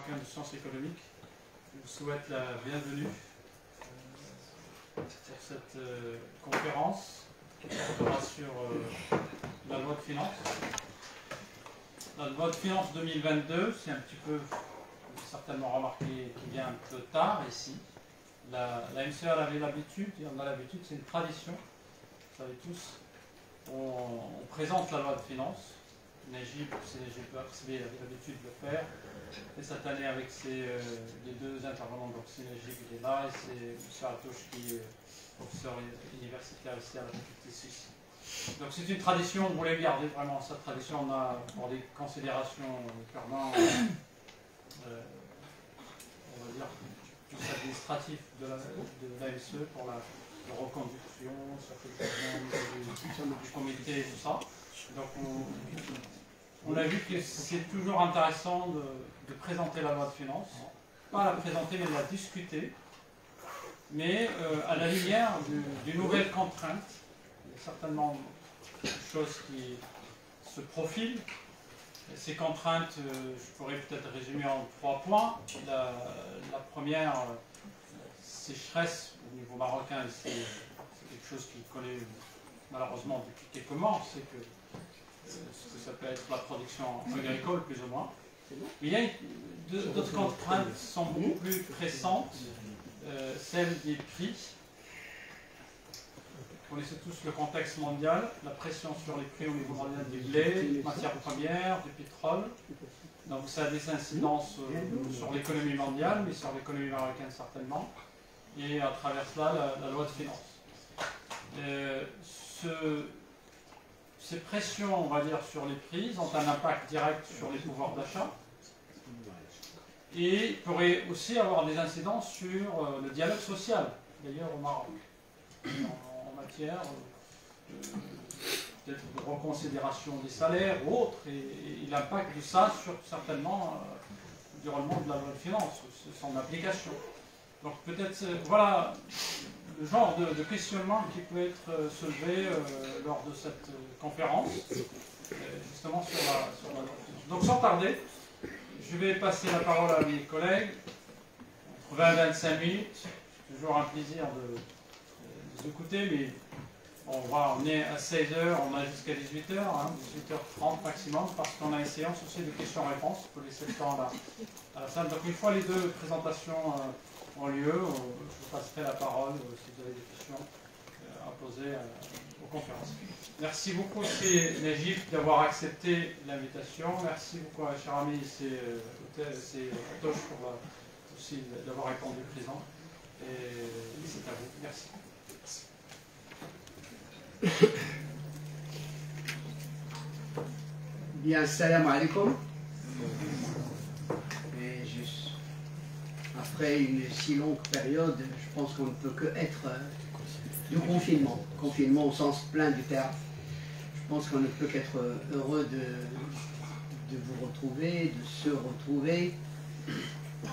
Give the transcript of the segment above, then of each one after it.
marocain de sciences économiques. Je vous souhaite la bienvenue pour cette conférence qui portera sur la loi de finances. La loi de finances 2022, c'est un petit peu, vous avez certainement remarqué, qui vient un peu tard ici. La MCA avait l'habitude, et on a l'habitude, c'est une tradition, vous savez tous, on présente la loi de finances. Najib, avait l'habitude de le faire. Et cette année, avec les deux intervenants, donc c'est Najib qui est là, et c'est M. Atouche qui est professeur universitaire ici à la faculté suisse. Donc c'est une tradition, on voulait garder vraiment cette tradition. On a, pour des considérations purement, on va dire, plus administratives de l'ASE pour la reconduction, du comité et tout ça. Donc on a vu que c'est toujours intéressant de présenter la loi de finances, pas la présenter mais de la discuter, mais à la lumière d'une nouvelle contrainte. Il y a certainement des choses qui se profilent. Ces contraintes, je pourrais peut-être résumer en 3 points. La première, sécheresse au niveau marocain, c'est quelque chose qui connaît malheureusement depuis quelques mois. C'est que ça peut être la production agricole, plus ou moins. Mais il y a d'autres contraintes qui sont beaucoup plus pressantes, celles des prix. Vous connaissez tous le contexte mondial, la pression sur les prix au niveau mondial du blé, des matières premières, du pétrole. Donc ça a des incidences sur l'économie mondiale, mais sur l'économie marocaine certainement. Et à travers cela, la loi de finances. Ces pressions, on va dire, sur les prix ont un impact direct sur les pouvoirs d'achat et pourraient aussi avoir des incidences sur le dialogue social, d'ailleurs au Maroc, en matière peut-être de reconsidération des salaires ou autres, et l'impact de ça sur certainement l'environnement de la loi de finances, son application. Donc peut-être, voilà le genre de questionnement qui peut être soulevé lors de cette conférence, justement sur la loi de finances. Donc sans tarder, je vais passer la parole à mes collègues, entre 20 et 25 minutes. C'est toujours un plaisir de les écouter, mais on est à 16h, on a jusqu'à 18h, 18h30 maximum, parce qu'on a une séance aussi de questions-réponses pour laisser le temps à la salle. Donc une fois les deux présentations ont lieu, je vous passerai la parole si vous avez des questions à poser aux conférences. Merci beaucoup, c'est Najib, d'avoir accepté l'invitation. Merci beaucoup à cher ami, c'est Toche pour aussi d'avoir répondu présent. Et c'est à vous. Merci. Bien, salam alaikum. Et juste après une si longue période, je pense qu'on ne peut que être du confinement. Confinement au sens plein du terme. Je pense qu'on ne peut qu'être heureux de vous retrouver, de se retrouver.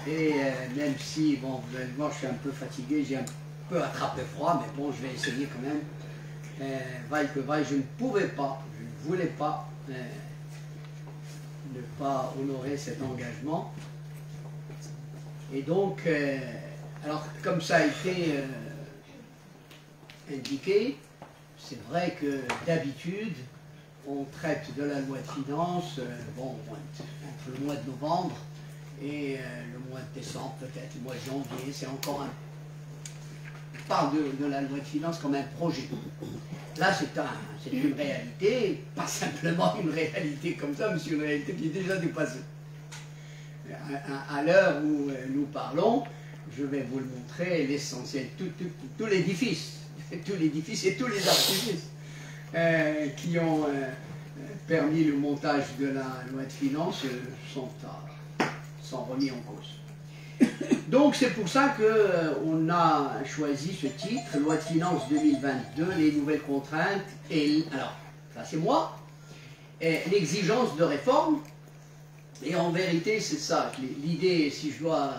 Et même si, bon, vous allez voir, je suis un peu fatigué, j'ai un peu attrapé froid, mais bon, je vais essayer quand même. Vaille que vaille, je ne pouvais pas, je ne voulais pas ne pas honorer cet engagement. Et donc, alors comme ça a été indiqué, c'est vrai que d'habitude, on traite de la loi de finances bon, entre le mois de novembre et le mois de décembre, peut-être le mois de janvier, c'est encore un... On parle de la loi de finances comme un projet. Là, c'est une réalité, pas simplement une réalité comme ça, mais c'est une réalité qui est déjà dépassée. À l'heure où nous parlons, je vais vous le montrer, l'essentiel, tout l'édifice et tous les artifices qui ont permis le montage de la loi de finances sont remis en cause. Donc c'est pour ça qu'on a choisi ce titre, Loi de finances 2022, les nouvelles contraintes, et alors, ça c'est moi, l'exigence de réforme, et en vérité c'est ça, l'idée, si je dois,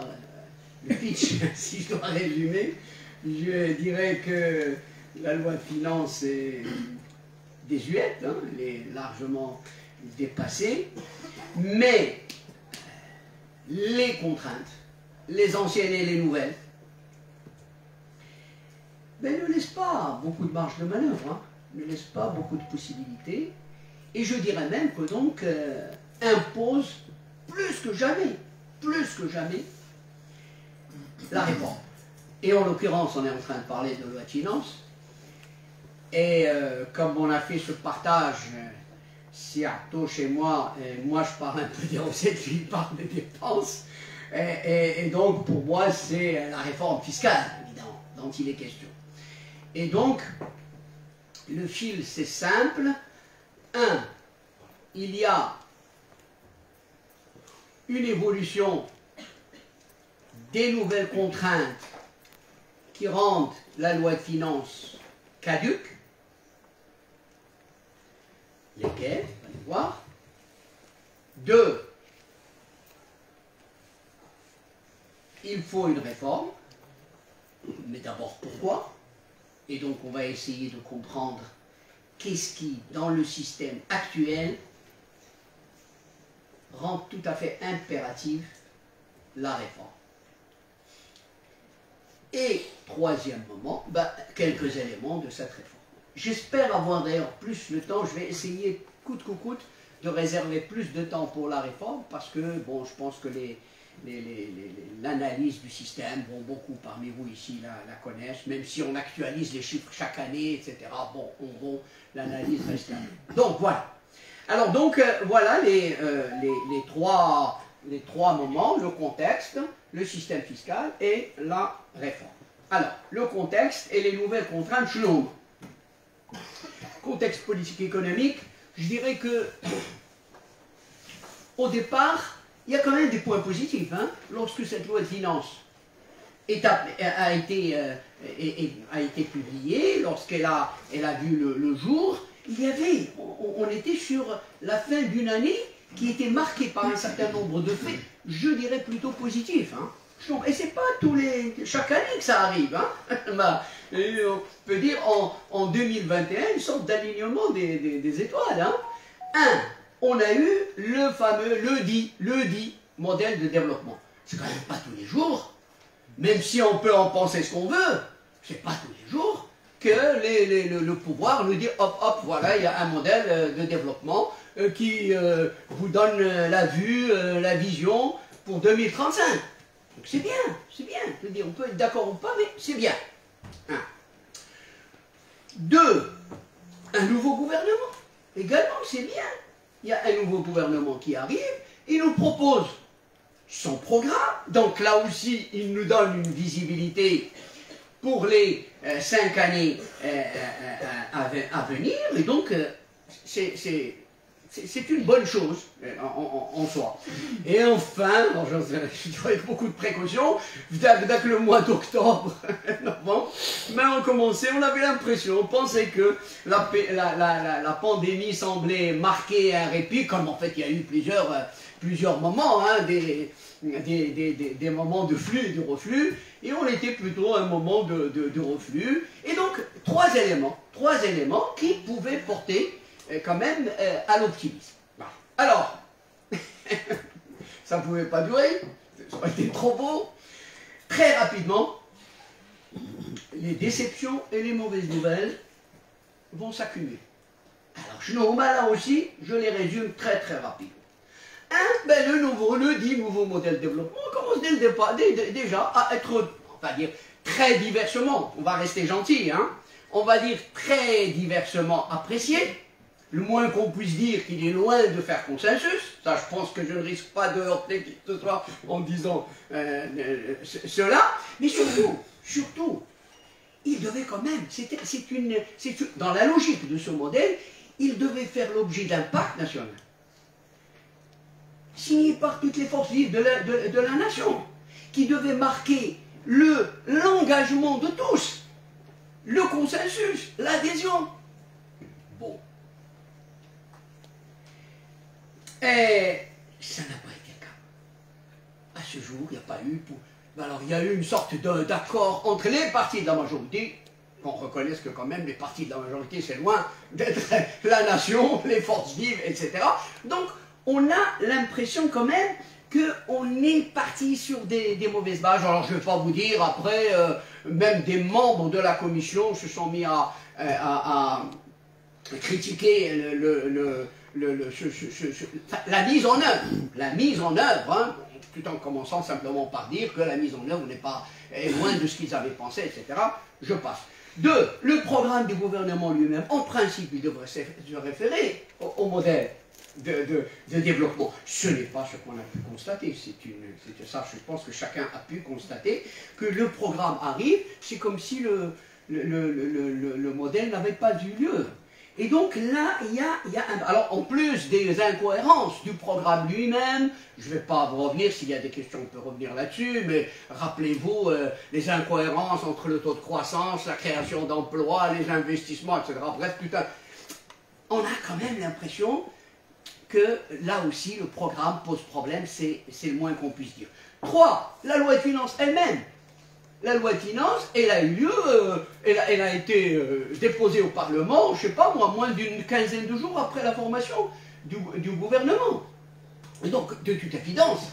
le pitch, si je dois résumer, je dirais que la loi de finances est désuète, hein, elle est largement dépassée, mais les contraintes, les anciennes et les nouvelles, mais ne laisse pas beaucoup de marge de manœuvre, hein, ne laisse pas beaucoup de possibilités, et je dirais même que donc impose plus que jamais, la réforme. Et en l'occurrence, on est en train de parler de loi de finances, et comme on a fait ce partage, si Artaud chez moi, moi je parle un peu des recettes, lui il parle des dépenses, et donc pour moi c'est la réforme fiscale, évidemment, dont il est question. Et donc, le fil c'est simple. Il y a une évolution des nouvelles contraintes qui rendent la loi de finances caduque. Lesquelles? On va les voir. 2. Il faut une réforme. Mais d'abord, pourquoi? Et donc, on va essayer de comprendre qu'est-ce qui, dans le système actuel, rend tout à fait impérative la réforme. Et, troisième moment, quelques éléments de cette réforme. J'espère avoir d'ailleurs plus le temps, je vais essayer coûte que coûte de réserver plus de temps pour la réforme, parce que, bon, je pense que l'analyse du système, bon, beaucoup parmi vous ici la connaissent, même si on actualise les chiffres chaque année, etc. Bon, en gros, l'analyse reste là. Donc, voilà. Alors, donc, voilà les trois moments, le contexte, le système fiscal et la réforme. Alors, le contexte et les nouvelles contraintes Schlum. Contexte politique économique, je dirais que, au départ, il y a quand même des points positifs. Hein, lorsque cette loi de finances a été publiée, lorsqu'elle a vu le jour, on était sur la fin d'une année qui était marquée par un certain nombre de faits, je dirais plutôt positifs. Hein. Et c'est pas chaque année que ça arrive. Hein. On peut dire en 2021 une sorte d'alignement des étoiles. Hein. On a eu le fameux, le dit modèle de développement. C'est quand même pas tous les jours, même si on peut en penser ce qu'on veut, c'est pas tous les jours que le pouvoir nous dit hop hop, voilà, il y a un modèle de développement qui vous donne la vue, la vision pour 2035. Donc c'est bien, je veux dire, on peut être d'accord ou pas, mais c'est bien. 2, un nouveau gouvernement, également c'est bien. Il y a un nouveau gouvernement qui arrive, il nous propose son programme, donc là aussi il nous donne une visibilité pour les 5 années à venir, et donc c'est une bonne chose en soi. Et enfin, je dis avec beaucoup de précautions, dès que le mois d'octobre, novembre, on commençait, on avait l'impression, on pensait que la pandémie semblait marquer un répit, comme en fait il y a eu plusieurs moments, hein, des moments de flux et de reflux, et on était plutôt à un moment de reflux. Et donc, trois éléments qui pouvaient porter quand même à l'optimisme. Alors, ça ne pouvait pas durer, ça aurait été trop beau. Très rapidement, les déceptions et les mauvaises nouvelles vont s'accumuler. Alors, là aussi, je les résume très très rapidement. Le dit nouveau modèle de développement commence dès le départ, déjà à être, on va dire, très diversement, on va rester gentil, hein, on va dire très diversement apprécié. Le moins qu'on puisse dire qu'il est loin de faire consensus, ça je pense que je ne risque pas de heurter qui que ce soit en disant cela, mais surtout, il devait quand même, dans la logique de ce modèle, il devait faire l'objet d'un pacte national, signé par toutes les forces vives de la nation, qui devait marquer l'engagement de tous, le consensus, l'adhésion. Bon. Et ça n'a pas été le cas. À ce jour, il n'y a pas eu... Alors, il y a eu une sorte d'accord entre les partis de la majorité, qu'on reconnaisse que quand même les partis de la majorité, c'est loin d'être la nation, les forces vives, etc. Donc, on a l'impression quand même qu'on est parti sur des mauvaises bases. Alors je ne vais pas vous dire, après, même des membres de la commission se sont mis à critiquer la mise en œuvre. La mise en œuvre, hein, tout en commençant simplement par dire que la mise en œuvre est loin de ce qu'ils avaient pensé, etc. Je passe. 2. Le programme du gouvernement lui-même, en principe, il devrait se référer au modèle de développement. Ce n'est pas ce qu'on a pu constater. C'est ça, je pense que chacun a pu constater que le programme arrive, c'est comme si le modèle n'avait pas eu lieu. Et donc là, il y a alors en plus des incohérences du programme lui-même, je ne vais pas vous revenir, s'il y a des questions on peut revenir là-dessus, mais rappelez-vous les incohérences entre le taux de croissance, la création d'emplois, les investissements, etc. Bref, putain, on a quand même l'impression que là aussi le programme pose problème, c'est le moins qu'on puisse dire. 3. La loi de finances elle-même. La loi de finances, elle a eu lieu, elle a été déposée au Parlement, je ne sais pas moi, moins d'une quinzaine de jours après la formation du gouvernement. Et donc, de toute évidence,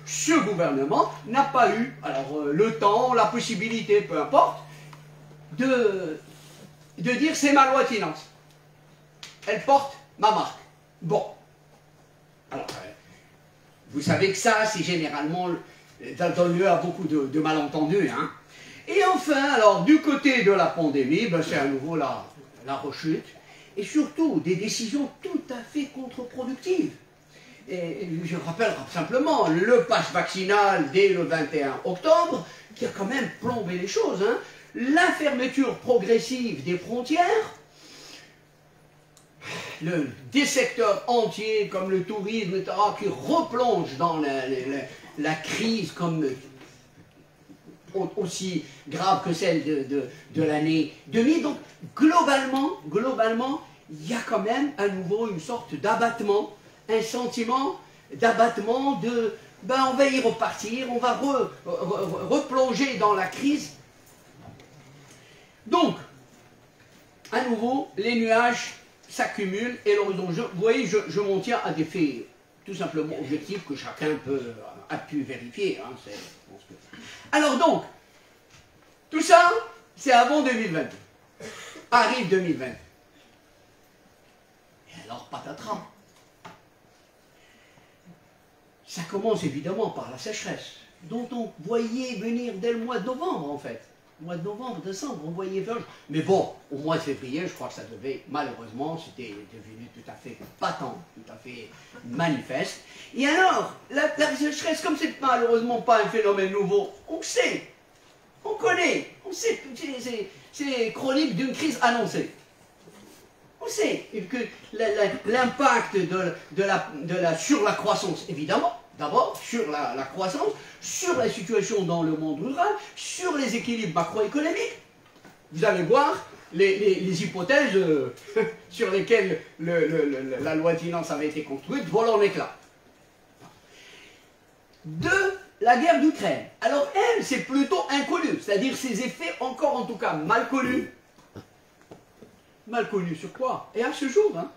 ce gouvernement n'a pas eu, alors le temps, la possibilité, peu importe, de dire c'est ma loi de finances. Elle porte ma marque. Bon. Alors, vous savez que ça, c'est généralement... Ça donne lieu à beaucoup de malentendus. Hein. Et enfin, alors, du côté de la pandémie, ben, c'est à nouveau la rechute, et surtout des décisions tout à fait contre-productives. Et je rappelle simplement le pass vaccinal dès le 21 octobre, qui a quand même plombé les choses. Hein. La fermeture progressive des frontières, des secteurs entiers comme le tourisme, etc., qui replongent dans la crise comme aussi grave que celle de l'année 2000. Donc globalement, il y a quand même à nouveau une sorte d'abattement, un sentiment d'abattement de ben on va y repartir, on va replonger dans la crise. Donc, à nouveau, les nuages s'accumulent et l'horizon. Vous voyez, je m'en tiens à des faits tout simplement objectifs que chacun a pu vérifier. Hein, alors donc, tout ça, c'est avant 2020. Arrive 2020. Et alors, patatras. Ça commence évidemment par la sécheresse, dont on voyait venir dès le mois de novembre en fait. Mois de novembre, décembre, on voyait venir. Mais bon, au mois de février, je crois que ça devait, malheureusement, c'était devenu tout à fait patent, tout à fait manifeste. Et alors, la sécheresse, comme c'est malheureusement pas un phénomène nouveau, on sait, on connaît, on sait, c'est chronique d'une crise annoncée. On sait que l'impact sur la croissance, évidemment, d'abord, sur la croissance, sur la situation dans le monde rural, sur les équilibres macroéconomiques. Vous allez voir les hypothèses sur lesquelles la loi de finances avait été construite volent en éclats. De la guerre d'Ukraine. Alors elle, c'est plutôt inconnu, c'est-à-dire ses effets encore en tout cas mal connus. Mal connu sur quoi? Et à ce jour, hein,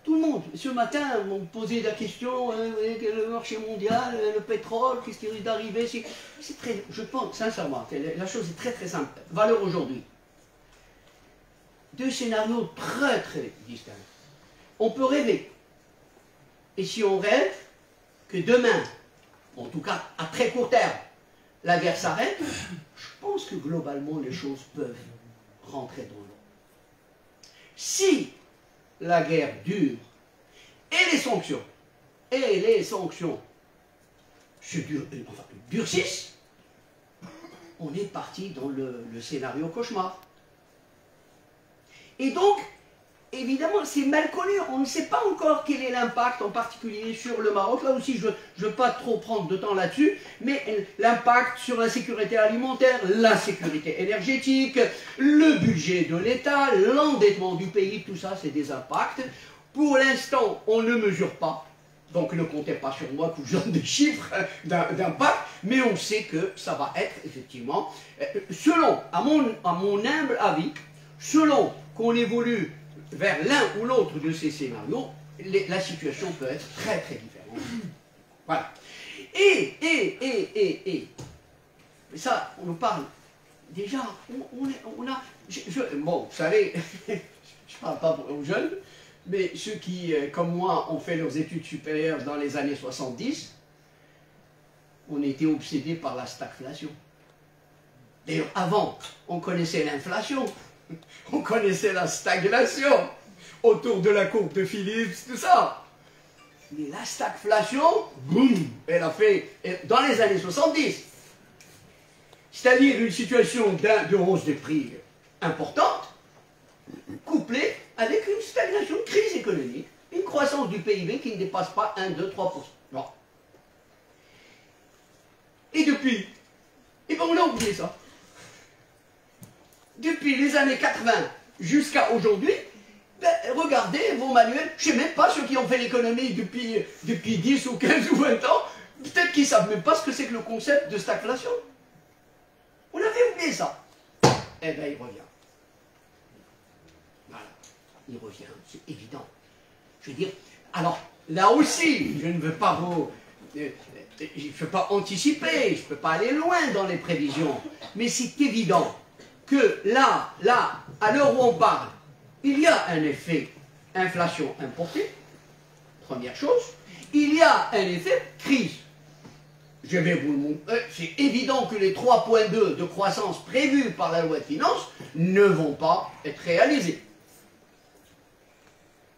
tout le monde, ce matin, m'ont posé la question, le marché mondial, le pétrole, qu'est-ce qui risque d'arriver? C'est très, je pense, sincèrement, la chose est très très simple. Valeur aujourd'hui. Deux scénarios très très distincts. On peut rêver. Et si on rêve que demain, en tout cas à très court terme, la guerre s'arrête, je pense que globalement les choses peuvent rentrer dans l'ordre. Si la guerre dure et les sanctions durcissent, on est parti dans le scénario cauchemar. Et donc, évidemment, c'est mal connu. On ne sait pas encore quel est l'impact, en particulier sur le Maroc. Là aussi, je ne veux pas trop prendre de temps là-dessus, mais l'impact sur la sécurité alimentaire, la sécurité énergétique, le budget de l'État, l'endettement du pays, tout ça, c'est des impacts. Pour l'instant, on ne mesure pas. Donc ne comptez pas sur moi que je donne des chiffres d'impact, mais on sait que ça va être effectivement, selon, à mon humble avis, selon qu'on évolue vers l'un ou l'autre de ces scénarios, la situation peut être très très différente. Voilà. Et ça, on nous parle. Déjà, on a... bon, vous savez, je ne parle pas aux jeunes, mais ceux qui, comme moi, ont fait leurs études supérieures dans les années 70, on était obsédés par la stagflation. D'ailleurs, avant, on connaissait l'inflation, on connaissait la stagnation, autour de la courbe de Phillips, tout ça. Mais la stagflation, boum, elle a fait, dans les années 70, c'est-à-dire une situation de hausse des prix importante, couplée avec une stagnation, une crise économique, une croissance du PIB qui ne dépasse pas 1, 2, 3%. Non. Et depuis, et ben on a oublié ça. Depuis les années 80 jusqu'à aujourd'hui, ben, regardez vos manuels, je ne sais même pas ceux qui ont fait l'économie depuis 10 ou 15 ou 20 ans, peut-être qu'ils ne savent même pas ce que c'est que le concept de stagflation. On avait oublié ça. Eh bien, il revient. Voilà. Il revient, c'est évident. Je veux dire, alors, là aussi, je ne veux pas vous... je ne peux pas anticiper, je ne peux pas aller loin dans les prévisions, mais c'est évident que là, à l'heure où on parle, il y a un effet inflation importée, première chose, il y a un effet crise. Je vais vous le montrer, c'est évident que les 3,2 de croissance prévus par la loi de finances ne vont pas être réalisés.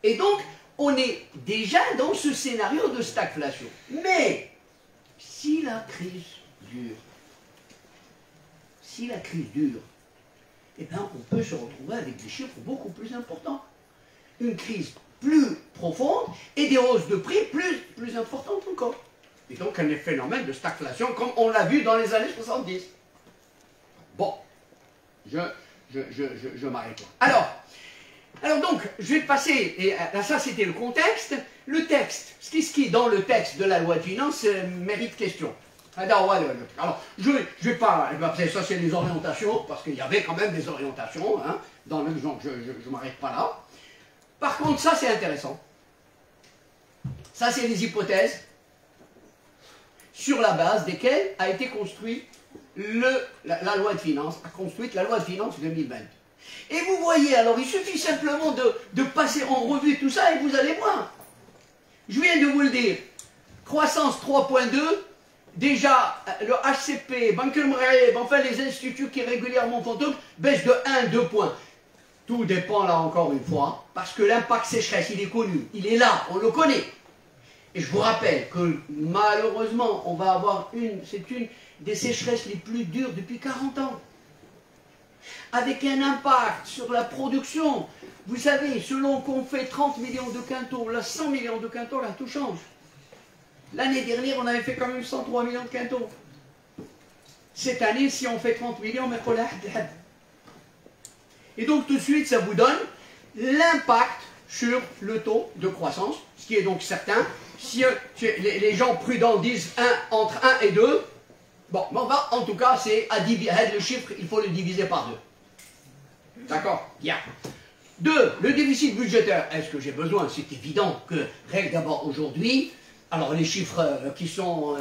Et donc, on est déjà dans ce scénario de stagflation. Mais, si la crise dure, eh bien, on peut se retrouver avec des chiffres beaucoup plus importants. Une crise plus profonde et des hausses de prix plus importantes encore. Et donc un phénomène de stagflation comme on l'a vu dans les années 70. Bon, je m'arrête là. Alors donc, je vais passer, et ça c'était le contexte. Le texte, ce qui dans le texte de la loi de finances mérite question. Alors, je vais pas, ça c'est les orientations, parce qu'il y avait quand même des orientations, hein, dans le genre, je ne m'arrête pas là. Par contre, ça c'est intéressant. Ça c'est les hypothèses sur la base desquelles a été construite la loi de finances, la loi de finances 2020. Et vous voyez, alors il suffit simplement de passer en revue tout ça et vous allez voir. Je viens de vous le dire, croissance 3,2, déjà le HCP, Banque Mraeb, enfin les instituts qui régulièrement font tout, baisse de 1-2 points. Tout dépend là encore une fois, parce que l'impact sécheresse, il est connu, il est là, on le connaît. Et je vous rappelle que malheureusement, on va avoir c'est une des sécheresses les plus dures depuis 40 ans. Avec un impact sur la production. Vous savez, selon qu'on fait 30 millions de quintaux, là 100 millions de quintaux, là tout change. L'année dernière, on avait fait quand même 103 millions de quintaux. Cette année, si on fait 30 millions, mais pour la had. Et donc tout de suite, ça vous donne l'impact sur le taux de croissance, ce qui est donc certain. Si les gens prudents disent entre 1 et 2, bon, en tout cas, c'est le chiffre, il faut le diviser par 2. D'accord? Bien. 2. Le déficit budgétaire. Est-ce que j'ai besoin? C'est évident que, règle d'abord aujourd'hui, alors les chiffres qui sont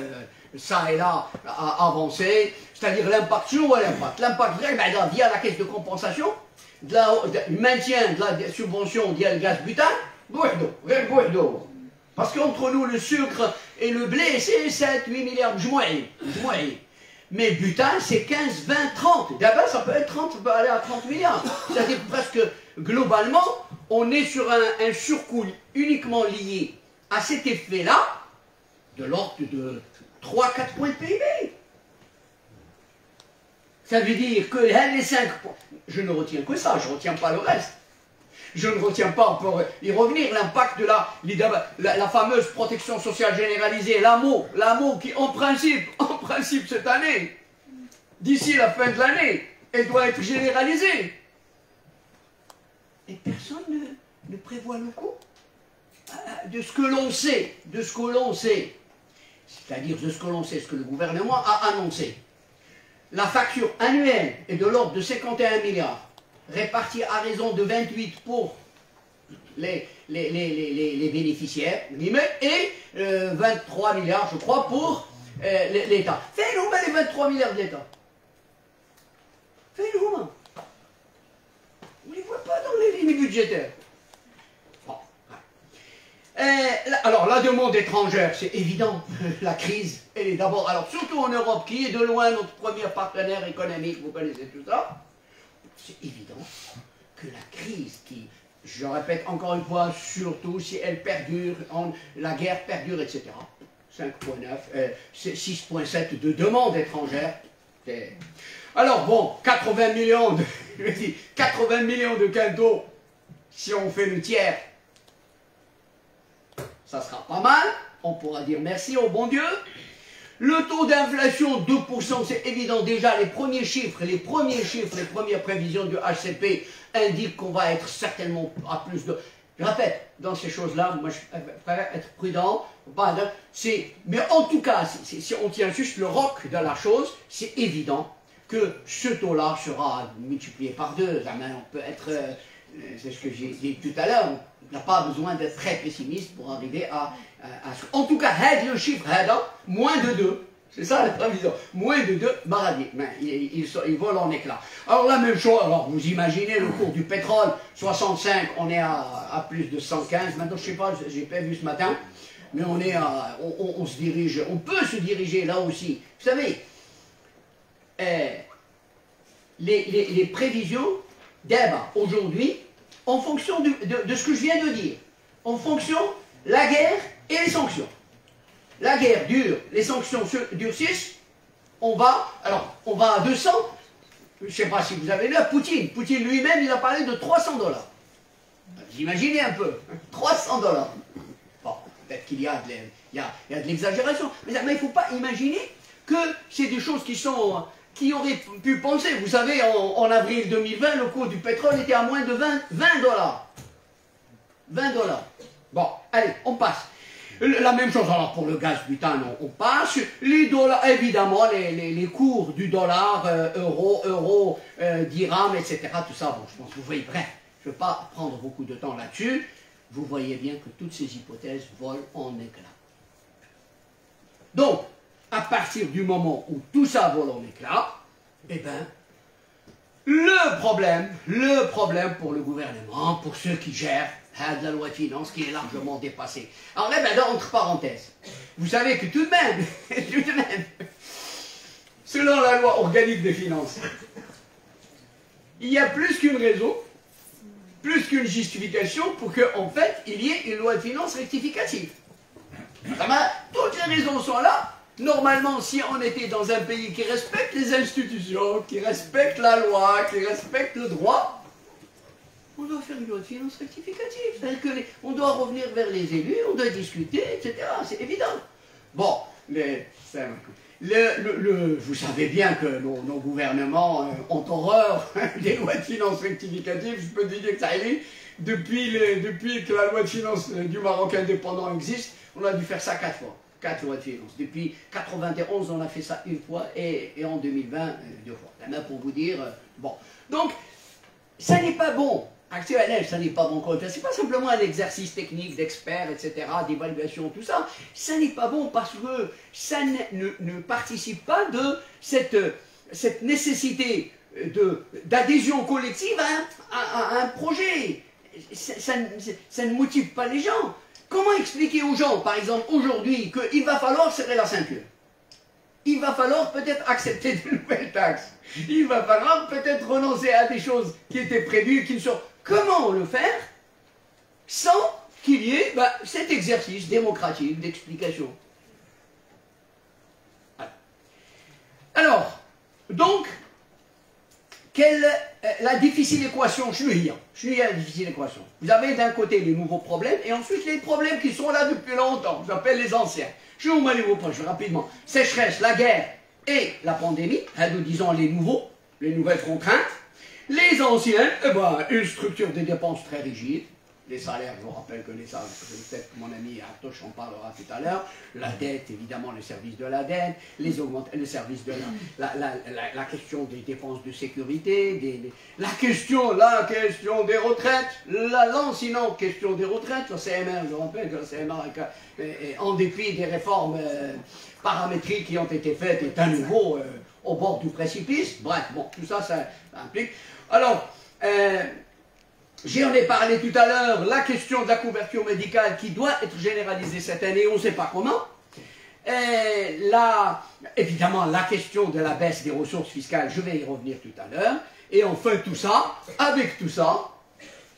ça et là avancés, c'est-à-dire l'impact sur ou l'impact. L'impact via la caisse de compensation, du maintien de la subvention via le gaz butane, Bordeaux. Parce qu'entre nous, le sucre et le blé, c'est 7, 8 milliards, je moyenne. Mais le butane, c'est 15, 20, 30. D'abord, ça peut être 30, ça peut aller à 30 milliards. C'est-à-dire presque, globalement, on est sur un surcoût uniquement lié à cet effet-là, de l'ordre de 3-4 points de PIB. Ça veut dire que les 5 points, je ne retiens que ça, je ne retiens pas le reste. Je ne retiens pas, pour y revenir, l'impact de la fameuse protection sociale généralisée, l'AMO qui, en principe, cette année, d'ici la fin de l'année, elle doit être généralisée. Et personne ne prévoit le coût de ce que l'on sait, c'est-à-dire de ce que l'on sait, ce que le gouvernement a annoncé. La facture annuelle est de l'ordre de 51 milliards. Répartis à raison de 28 pour les bénéficiaires, et 23 milliards, je crois, pour l'État. Fais-nous les 23 milliards de l'État. Fais-nous. On ne les voit pas dans les lignes budgétaires. Bon. Alors, la demande étrangère, c'est évident. La crise, elle est d'abord... Alors, surtout en Europe, qui est de loin notre premier partenaire économique, vous connaissez tout ça. C'est évident que la crise qui, je répète encore une fois, surtout si elle perdure, la guerre perdure, etc. 5,9, 6,7 de demande étrangère. Alors bon, 80 millions de, je dis, 80 millions de cadeaux, si on fait le tiers, ça sera pas mal, on pourra dire merci au bon Dieu. Le taux d'inflation, 2%, c'est évident déjà, les premiers chiffres, les premières prévisions du HCP indiquent qu'on va être certainement à plus de... Je répète, dans ces choses-là, moi je préfère être prudent, mais en tout cas, si on tient juste le roc de la chose, c'est évident que ce taux-là sera multiplié par 2. On peut être, c'est ce que j'ai dit tout à l'heure, on n'a pas besoin d'être très pessimiste pour arriver à en tout cas, le chiffre, moins de 2. C'est ça la prévision. Moins de 2, maladie. Il vole en éclats. Alors la même chose, alors vous imaginez le cours du pétrole, 65, on est à plus de 115. Maintenant, je ne sais pas, j'ai pas vu ce matin, mais on est on se dirige, on peut se diriger là aussi. Vous savez, les prévisions d'Eba aujourd'hui, en fonction de ce que je viens de dire, en fonction de la guerre et les sanctions. La guerre dure, les sanctions durcissent, on va à 200, je ne sais pas si vous avez lu, Poutine lui-même, il a parlé de 300 $. Vous imaginez un peu, 300 $. Bon, peut-être qu'il y a de l'exagération, mais il ne faut pas imaginer que c'est des choses qui auraient pu penser. Vous savez, en avril 2020, le cours du pétrole était à moins de 20 $. 20 $. Bon, allez, on passe. La même chose, alors pour le gaz butane, on passe. Les dollars, évidemment, les cours du dollar, euro, dirham, etc. Tout ça, bon, je pense que vous voyez, bref, je ne vais pas prendre beaucoup de temps là-dessus. Vous voyez bien que toutes ces hypothèses volent en éclats. Donc, à partir du moment où tout ça vole en éclats, eh bien, le problème pour le gouvernement, pour ceux qui gèrent la loi de finances, qui est largement dépassée. Alors là, entre parenthèses, vous savez que tout de même, selon la loi organique des finances, il y a plus qu'une raison, plus qu'une justification pour qu'en fait, il y ait une loi de finances rectificative. Toutes les raisons sont là. Normalement, si on était dans un pays qui respecte les institutions, qui respecte la loi, qui respecte le droit, on doit faire une loi de finances rectificative. C'est-à-dire qu'on doit revenir vers les élus, on doit discuter, etc. C'est évident. Bon, vous savez bien que nos gouvernements ont horreur des lois de finances rectificatives. Je peux dire que ça est, depuis que la loi de finances du Maroc indépendant existe, on a dû faire ça 4 fois. 4 lois de finances. Depuis 1991, on a fait ça une fois, et en 2020, 2 fois. La main pour vous dire, bon. Donc, ça n'est pas bon. Actuellement, ça n'est pas bon. C'est pas simplement un exercice technique d'experts, etc., d'évaluation, tout ça. Ça n'est pas bon parce que ça ne participe pas de cette nécessité d'adhésion collective à un projet. Ça ne motive pas les gens. Comment expliquer aux gens, par exemple, aujourd'hui, qu'il va falloir serrer la ceinture? Il va falloir peut-être accepter de nouvelles taxes. Il va falloir peut-être renoncer à des choses qui étaient prévues, qui ne sont... Comment le faire sans qu'il y ait cet exercice démocratique d'explication? Alors, donc, la difficile équation, je suis à la difficile équation. Vous avez d'un côté les nouveaux problèmes et ensuite les problèmes qui sont là depuis longtemps. J'appelle les anciens. Je vous mets les nouveaux problèmes rapidement. Sécheresse, la guerre et la pandémie, nous disons les nouvelles contraintes. Les anciens, une structure de dépenses très rigide, les salaires, je vous rappelle que les salaires, peut-être que mon ami Artoche en parlera tout à l'heure, la dette, évidemment, le service de la dette, le service de la question des dépenses de sécurité, la question des retraites, lancinante question des retraites, la CMR, je vous rappelle que la CMR, en dépit des réformes paramétriques qui ont été faites, est à nouveau au bord du précipice. Bref, bon, tout ça, ça implique. Alors, j'en ai parlé tout à l'heure, la question de la couverture médicale qui doit être généralisée cette année, on ne sait pas comment. Évidemment, la question de la baisse des ressources fiscales, je vais y revenir tout à l'heure. Et enfin, tout ça, avec tout ça,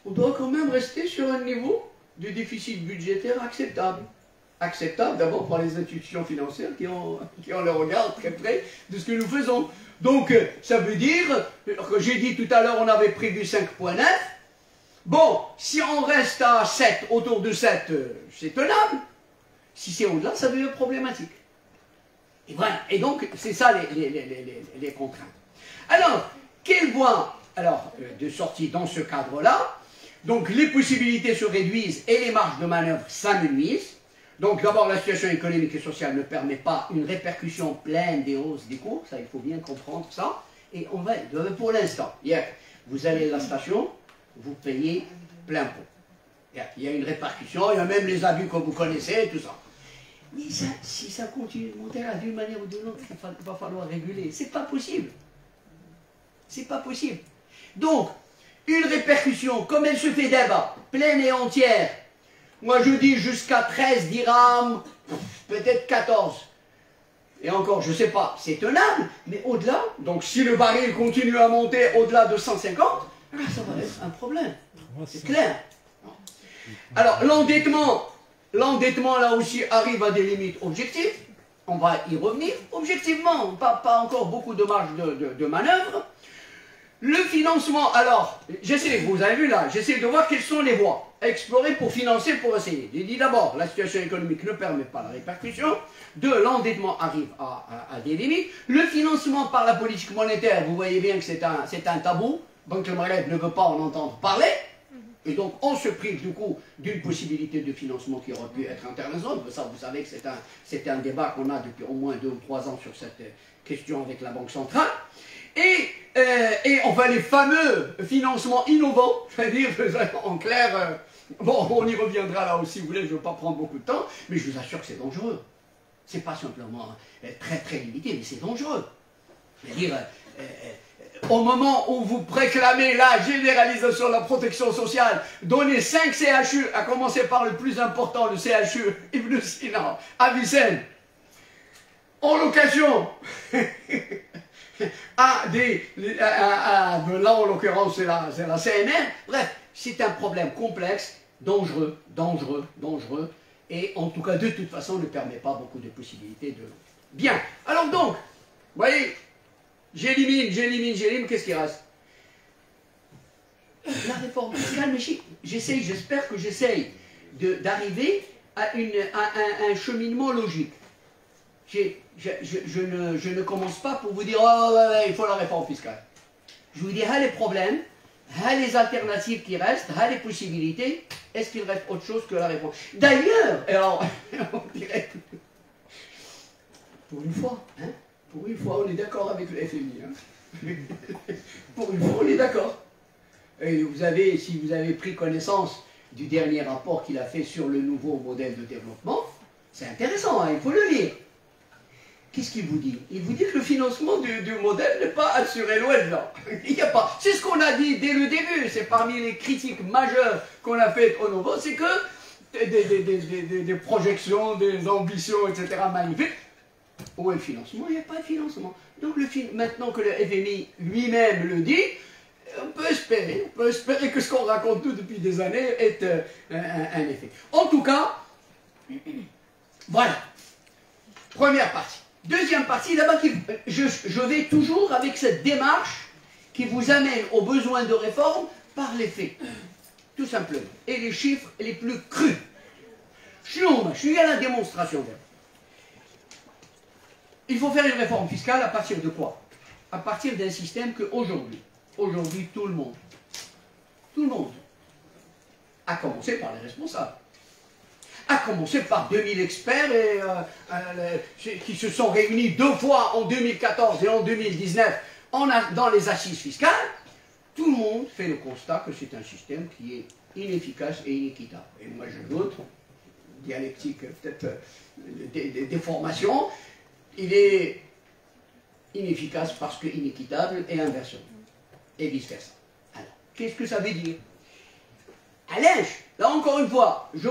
on doit quand même rester sur un niveau de déficit budgétaire acceptable. Acceptable d'abord par les institutions financières qui ont le regard très près de ce que nous faisons. Donc, ça veut dire que j'ai dit tout à l'heure, on avait prévu 5,9. Bon, si on reste à 7, autour de 7, c'est tenable. Si c'est au-delà, ça devient problématique. Et voilà. Et donc, c'est ça les contraintes. Alors, quelle voie de sortie dans ce cadre-là? Donc, les possibilités se réduisent et les marges de manœuvre s'amenuisent. Donc, d'abord, la situation économique et sociale ne permet pas une répercussion pleine des hausses des cours. Ça, il faut bien comprendre ça. Et on va, pour l'instant, vous allez à la station, vous payez plein pot. Il y a une répercussion, il y a même les abus que vous connaissez, tout ça. Mais ça, si ça continue de monter là, d'une manière ou d'une autre, il va falloir réguler. C'est pas possible. C'est pas possible. Donc, une répercussion, comme elle se fait d'abord, pleine et entière, moi je dis jusqu'à 13 dirhams, peut-être 14. Et encore, je ne sais pas, c'est tenable, mais au-delà, donc si le baril continue à monter au-delà de 150, là, ça va être un problème. C'est clair. Alors, l'endettement, là aussi, arrive à des limites objectives. On va y revenir. Objectivement, pas encore beaucoup de marge de manœuvre. Le financement, alors, vous avez vu là, j'essaie de voir quelles sont les voies à explorer pour financer, pour essayer. J'ai dit d'abord, la situation économique ne permet pas la répercussion. Deux, l'endettement arrive à des limites. Le financement par la politique monétaire, vous voyez bien que c'est un tabou. Banque de Maghreb ne veut pas en entendre parler. Et donc, on se prive du coup d'une possibilité de financement qui aurait pu être internationale. Ça, vous savez que c'est un débat qu'on a depuis au moins 2 ou 3 ans sur cette question avec la Banque centrale. Et enfin, les fameux financements innovants, c'est-à-dire, en clair, bon, on y reviendra là aussi, si vous voulez, je ne veux pas prendre beaucoup de temps, mais je vous assure que c'est dangereux. C'est pas simplement très très limité, mais c'est dangereux. C'est-à-dire, au moment où vous préclamez la généralisation de la protection sociale, donnez 5 CHU, à commencer par le plus important, le CHU Ibn Sina, à Vicenne, en location, là en l'occurrence c'est la CNR, bref, c'est un problème complexe, dangereux, et en tout cas de toute façon ne permet pas beaucoup de possibilités de... Bien, alors donc, vous voyez, j'élimine, qu'est-ce qui reste? La réforme fiscale, mais j'espère que j'essaye d'arriver à un cheminement logique. Je ne commence pas pour vous dire « Oh, il faut la réforme fiscale ». Je vous dis « les problèmes, les alternatives qui restent, les possibilités, est-ce qu'il reste autre chose que la réforme ?» D'ailleurs, alors, on dirait, pour une fois, on est d'accord avec le FMI. Pour une fois, on est d'accord. Et si vous avez pris connaissance du dernier rapport qu'il a fait sur le nouveau modèle de développement, c'est intéressant, il faut le lire. Qu'est-ce qu'il vous dit? Il vous dit que le financement du modèle n'est pas assuré, loin de là. Il n'y a pas. C'est ce qu'on a dit dès le début. C'est parmi les critiques majeures qu'on a faites au Nouveau, c'est que des projections, des ambitions, etc. magnifiques. Où est le financement? Il n'y a pas de financement. Donc maintenant que le FMI lui-même le dit, on peut espérer que ce qu'on raconte nous depuis des années est un effet. En tout cas, voilà. Première partie. Deuxième partie, d'abord, je vais toujours avec cette démarche qui vous amène aux besoins de réforme par les faits, tout simplement, et les chiffres les plus crus. Je suis à la démonstration. Il faut faire une réforme fiscale à partir de quoi? À partir d'un système que aujourd'hui, tout le monde à commencer par les responsables. À commencer par 2000 experts qui se sont réunis 2 fois en 2014 et en 2019 dans les assises fiscales. Tout le monde fait le constat que c'est un système qui est inefficace et inéquitable. Et moi j'ajoute, dialectique peut-être des formations, il est inefficace parce que inéquitable et inversement. Et vice-versa. Alors, qu'est-ce que ça veut dire? Allège, là encore une fois, je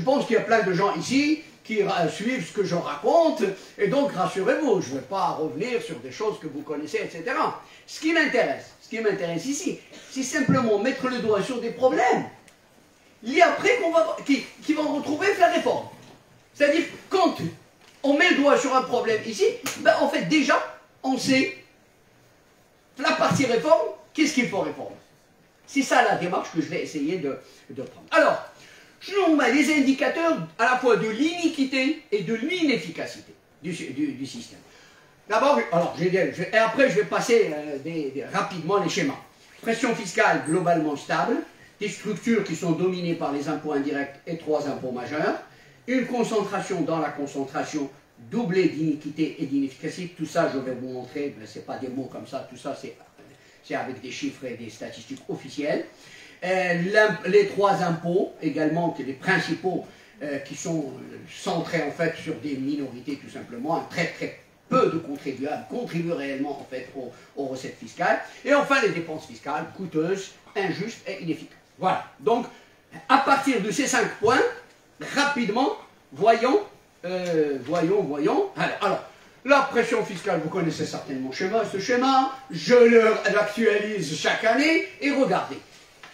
pense qu'il y a plein de gens ici qui suivent ce que je raconte, et donc rassurez-vous, je ne vais pas revenir sur des choses que vous connaissez, etc. Ce qui m'intéresse ici, c'est simplement mettre le doigt sur des problèmes liés après qui vont retrouver la réforme. C'est-à-dire, quand on met le doigt sur un problème ici, ben en fait déjà, on sait, la partie réforme, qu'est-ce qu'il faut réformer. C'est ça la démarche que je vais essayer de prendre. Alors, je vous mets les indicateurs à la fois de l'iniquité et de l'inefficacité du système. D'abord, et après je vais passer rapidement les schémas. Pression fiscale globalement stable, des structures qui sont dominées par les impôts indirects et 3 impôts majeurs, une concentration dans la concentration doublée d'iniquité et d'inefficacité. Tout ça, je vais vous montrer, ce n'est pas des mots comme ça, tout ça c'est avec des chiffres et des statistiques officielles. Les 3 impôts, également, les principaux, qui sont centrés en fait sur des minorités tout simplement, très peu de contribuables contribuent réellement en fait aux recettes fiscales. Et enfin les dépenses fiscales coûteuses, injustes et inefficaces. Voilà. Donc, à partir de ces 5 points, rapidement, voyons. Alors, la pression fiscale, vous connaissez certainement ce schéma, je l'actualise chaque année, et regardez.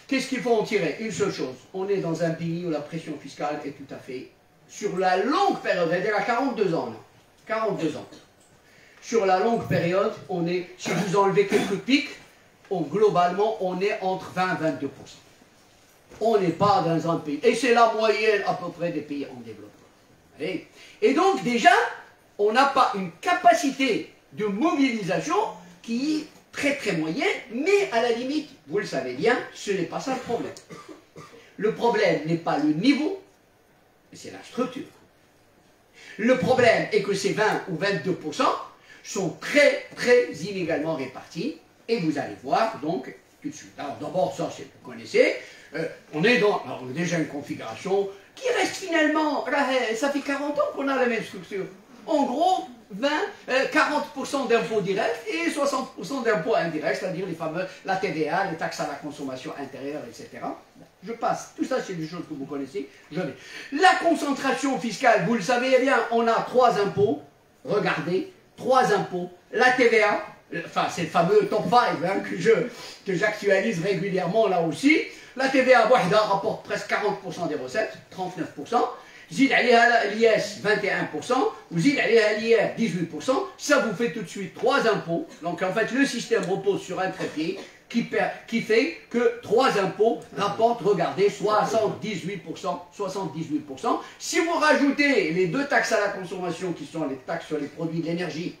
Qu'est-ce qu'il faut en tirer? Une seule chose, on est dans un pays où la pression fiscale est tout à fait, sur la longue période, elle est à 42 ans, là. 42 ans. Sur la longue période, on est, si vous enlevez quelques pics, globalement, on est entre 20 et 22%. On n'est pas dans un pays, et c'est la moyenne à peu près des pays en développement. Et donc déjà, on n'a pas une capacité de mobilisation qui est très moyenne, mais à la limite, vous le savez bien, ce n'est pas ça le problème. Le problème n'est pas le niveau, mais c'est la structure. Le problème est que ces 20 ou 22% sont très inégalement répartis, et vous allez voir donc tout de suite. Alors d'abord, ça vous connaissez, on est déjà une configuration qui reste finalement, ça fait 40 ans qu'on a la même structure. En gros, 40% d'impôts directs et 60% d'impôts indirects, c'est-à-dire la TVA, les taxes à la consommation intérieure, etc. Je passe. Tout ça, c'est des choses que vous connaissez. La concentration fiscale, vous le savez bien, on a 3 impôts. Regardez, 3 impôts. La TVA, enfin, c'est le fameux top 5 hein, que j'actualise régulièrement là aussi. La TVA, rapporte presque 40% des recettes, 39%. Zid l'IS 21%, ou zid l'IR 18%, ça vous fait tout de suite 3 impôts. Donc en fait, le système repose sur un trépied qui fait que 3 impôts rapportent, regardez, 78%. Si vous rajoutez les 2 taxes à la consommation, qui sont les taxes sur les produits de l'énergie,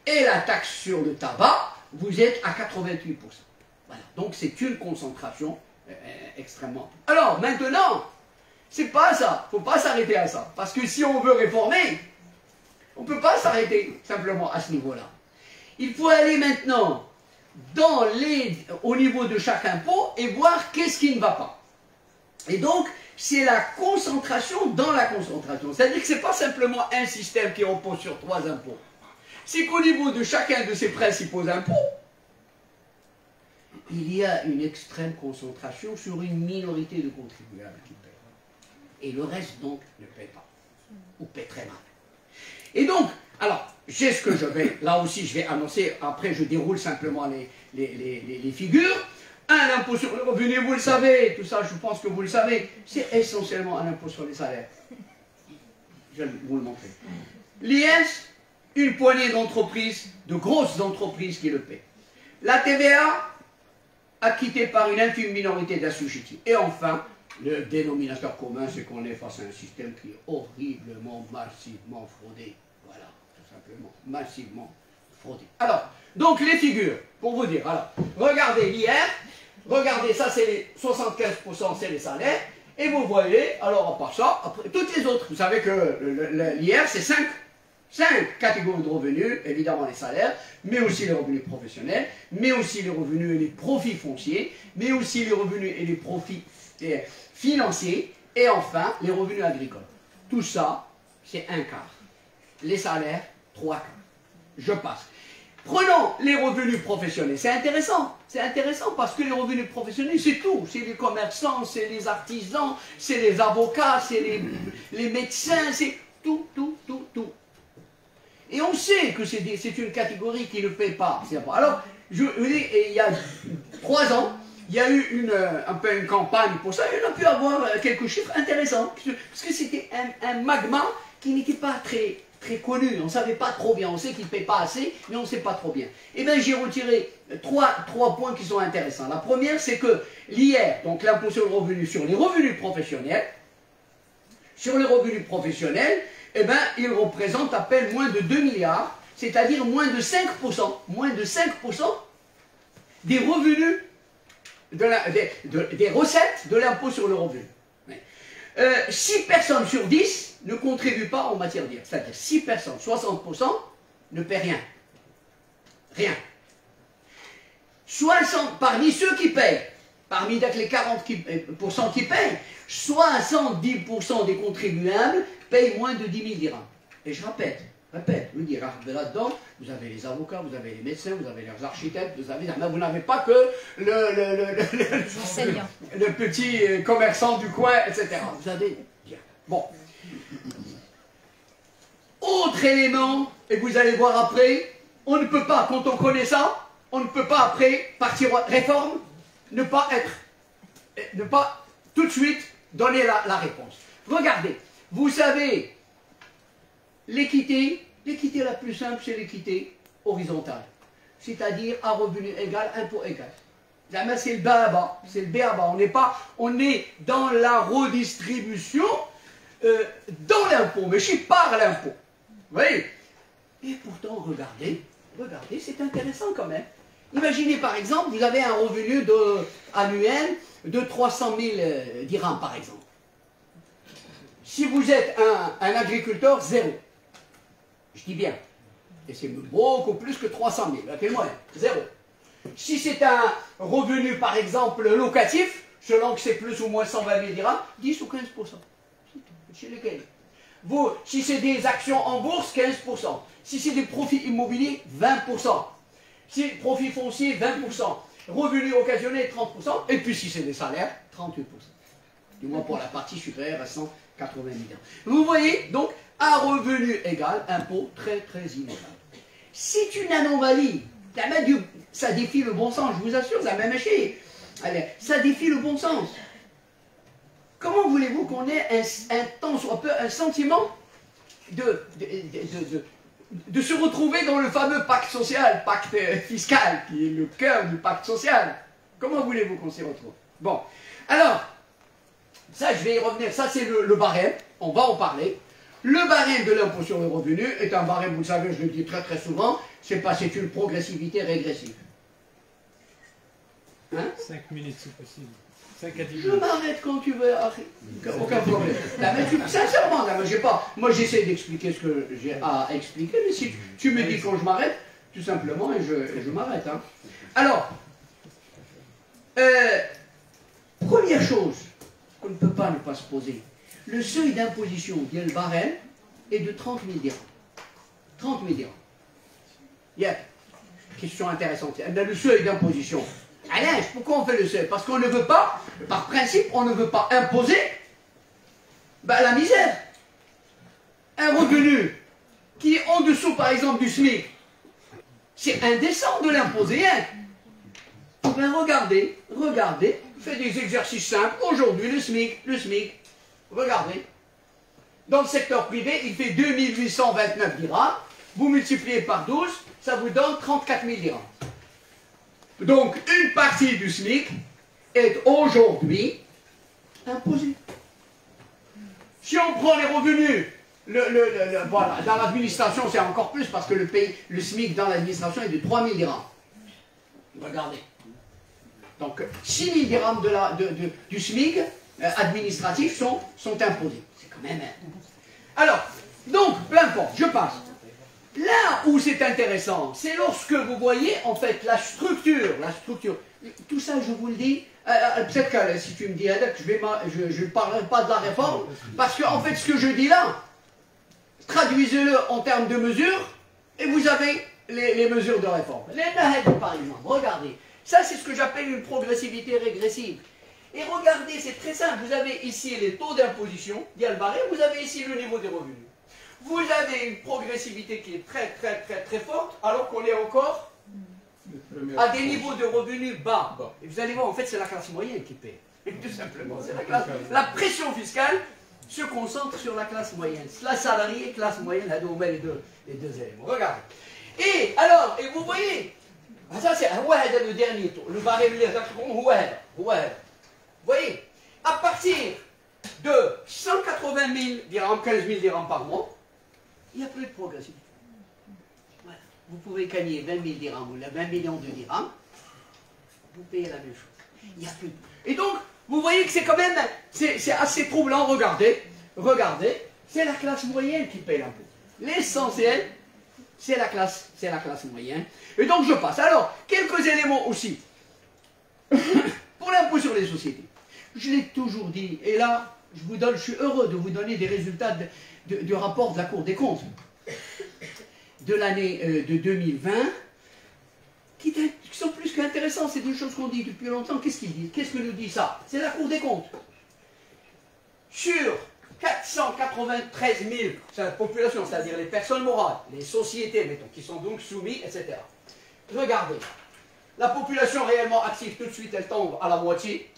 et la taxe sur le tabac, vous êtes à 88%. Voilà. Donc c'est une concentration extrêmement... Alors maintenant, c'est pas ça, il ne faut pas s'arrêter à ça. Parce que si on veut réformer, on ne peut pas s'arrêter simplement à ce niveau-là. Il faut aller maintenant au niveau de chaque impôt et voir qu'est-ce qui ne va pas. Et donc, c'est la concentration dans la concentration. C'est-à-dire que ce n'est pas simplement un système qui repose sur 3 impôts. C'est qu'au niveau de chacun de ces principaux impôts, il y a une extrême concentration sur une minorité de contribuables qui paient. Et le reste, donc, ne paie pas. Ou paie très mal. Et donc, alors, j'ai ce que je vais, là aussi, je vais annoncer, après je déroule simplement les figures. Un impôt sur le revenu, vous le savez, tout ça, je pense que vous le savez, c'est essentiellement un impôt sur les salaires. Je vais vous le montrer. L'IS, une poignée d'entreprises, de grosses entreprises qui le paient. La TVA, acquittée par une infime minorité d'assujettis. Et enfin, le dénominateur commun, c'est qu'on est face à un système qui est horriblement, massivement fraudé. Voilà, tout simplement, massivement fraudé. Alors, donc les figures, pour vous dire, alors, regardez l'IR, Regardez, ça c'est les 75%, c'est les salaires. Et vous voyez, alors à part ça, après, toutes les autres, vous savez que l'IR c'est 5 catégories de revenus, évidemment les salaires, mais aussi les revenus professionnels, mais aussi les revenus et les profits fonciers, mais aussi les revenus et les profits financiers, et enfin les revenus agricoles. Tout ça, c'est un quart. Les salaires, 3 quarts. Je passe. Prenons les revenus professionnels. C'est intéressant parce que les revenus professionnels, c'est tout. C'est les commerçants, c'est les artisans, c'est les avocats, c'est les médecins, c'est tout. Et on sait que c'est une catégorie qui ne paie pas. Alors, je vous dis, il y a 3 ans, il y a eu un peu une campagne pour ça, et on a pu avoir quelques chiffres intéressants. Parce que c'était un magma qui n'était pas très connu, on ne savait pas trop bien, on sait qu'il ne paie pas assez, mais on ne sait pas trop bien. Eh bien, j'ai retiré trois points qui sont intéressants. La première, c'est que l'IR, donc l'impôt sur le revenu sur les revenus professionnels, eh bien, il représente à peine moins de 2 milliards, c'est-à-dire moins de 5% des revenus, des recettes de l'impôt sur le revenu. 6 personnes sur 10 ne contribuent pas en matière d'IR. C'est-à-dire 6 personnes, 60%, ne paient rien. Rien. 60, parmi ceux qui payent, parmi les 40% qui payent, 70% des contribuables payent moins de 10 000 dirhams. Et je répète, le dirham, là-dedans, vous avez les avocats, vous avez les médecins, vous avez les architectes, vous n'avez pas que le petit commerçant du coin, etc. Vous avez bien. Bon. Autre élément, et vous allez voir après, on ne peut pas, quand on connaît ça, on ne peut pas après partir réforme, ne pas tout de suite donner la réponse. Regardez, vous savez, l'équité la plus simple, c'est l'équité horizontale. C'est-à-dire à revenu égal, impôt égal. C'est le BABA, c'est le BABA. On est dans la redistribution dans l'impôt, mais je suis par l'impôt. Vous voyez? Et pourtant, regardez, c'est intéressant quand même. Imaginez par exemple, vous avez un revenu annuel de 300 000 dirhams par exemple. Si vous êtes un agriculteur, 0. Je dis bien. Et c'est beaucoup plus que 300 000. À quel moyen? 0. Si c'est un revenu, par exemple, locatif, selon que c'est plus ou moins 120 000 dirhams, 10 ou 15%. Chez lesquels? Vous, si c'est des actions en bourse, 15%. Si c'est des profits immobiliers, 20%. Si profits fonciers, 20%. Revenus occasionnels, 30%. Et puis si c'est des salaires, 38%. Du moins pour la partie supérieure à 180 000 dirhams. Vous voyez, donc, à revenu égal, impôt très inégal. C'est une anomalie. Ça défie le bon sens, je vous assure, ça m'a méché. Ça défie le bon sens. Comment voulez-vous qu'on ait un tant soit peu un sentiment de se retrouver dans le fameux pacte social, pacte fiscal, qui est le cœur du pacte social? Comment voulez-vous qu'on s'y retrouve? Bon, alors, ça je vais y revenir, ça c'est le barème, on va en parler. Le barème de l'impôt sur le revenu est un barème, vous le savez, je le dis très souvent, c'est une progressivité régressive. Hein? 5 minutes si possible. 5 à 10 minutes. Je m'arrête quand tu veux, aucun problème. Sincèrement, moi j'essaie d'expliquer ce que j'ai à expliquer, mais si tu me dis quand je m'arrête, tout simplement, et je m'arrête. Hein. Alors, première chose qu'on ne peut pas ne pas se poser, le seuil d'imposition, bien le barème, est de 30 000 dirhams. 30 000 dirhams. Il y a question intéressante. Le seuil d'imposition. Alain, pourquoi on fait le seuil? Parce qu'on ne veut pas, par principe, on ne veut pas imposer la misère. Un revenu qui est en dessous, par exemple, du SMIC, c'est indécent de l'imposer. Hein? Ben regardez, faites des exercices simples. Aujourd'hui, le SMIC, regardez. Dans le secteur privé, il fait 2829 dirhams. Vous multipliez par 12, ça vous donne 34 000 dirhams. Donc, une partie du SMIC est aujourd'hui imposée. Si on prend les revenus, voilà, dans l'administration, c'est encore plus parce que le SMIC dans l'administration est de 3 000 dirhams. Regardez. Donc 6 000 dirhams du SMIC administratif sont imposés. C'est quand même... Alors, donc, peu importe, je passe. Là où c'est intéressant, c'est lorsque vous voyez en fait la structure. Tout ça, je vous le dis, peut-être que si tu me dis, je ne parlerai pas de la réforme, parce que en fait, ce que je dis là, traduisez-le en termes de mesures, et vous avez les mesures de réforme. Les Nahed, par exemple, regardez. Ça, c'est ce que j'appelle une progressivité régressive. Et regardez, c'est très simple. Vous avez ici les taux d'imposition, d'Al-Barré, vous avez ici le niveau des revenus. Vous avez une progressivité qui est très forte, alors qu'on est encore à des niveaux de revenus bas. Et vous allez voir, en fait, c'est la classe moyenne qui paie. Tout simplement, c'est la classe. La pression fiscale se concentre sur la classe moyenne. La salariée, classe moyenne, là, on met les deux éléments. Regardez. Et alors, et vous voyez, ça c'est le dernier taux. Le barème, vous voyez, à partir de 180 000 dirhams, 15 000 dirhams par mois, il n'y a plus de progressivité. Voilà. Vous pouvez gagner 20 000 dirhams ou 20 millions de dirhams, vous payez la même chose. Il n'y a plus de... Et donc, vous voyez que c'est quand même, c'est assez troublant. Regardez, c'est la classe moyenne qui paye l'impôt. L'essentiel, c'est la classe moyenne. Et donc je passe. Alors, quelques éléments aussi. Pour l'impôt sur les sociétés. Je l'ai toujours dit, et là, je suis heureux de vous donner des résultats du rapport de la Cour des comptes de l'année de 2020, qui sont plus qu'intéressants. C'est des choses qu'on dit depuis longtemps. Qu'est-ce qu'ils disent? Qu'est-ce que nous dit ça? C'est la Cour des comptes. Sur 493 000, c'est la population, c'est-à-dire les personnes morales, les sociétés, mettons, qui sont donc soumises, etc. Regardez, la population réellement active, tout de suite, elle tombe à la moitié.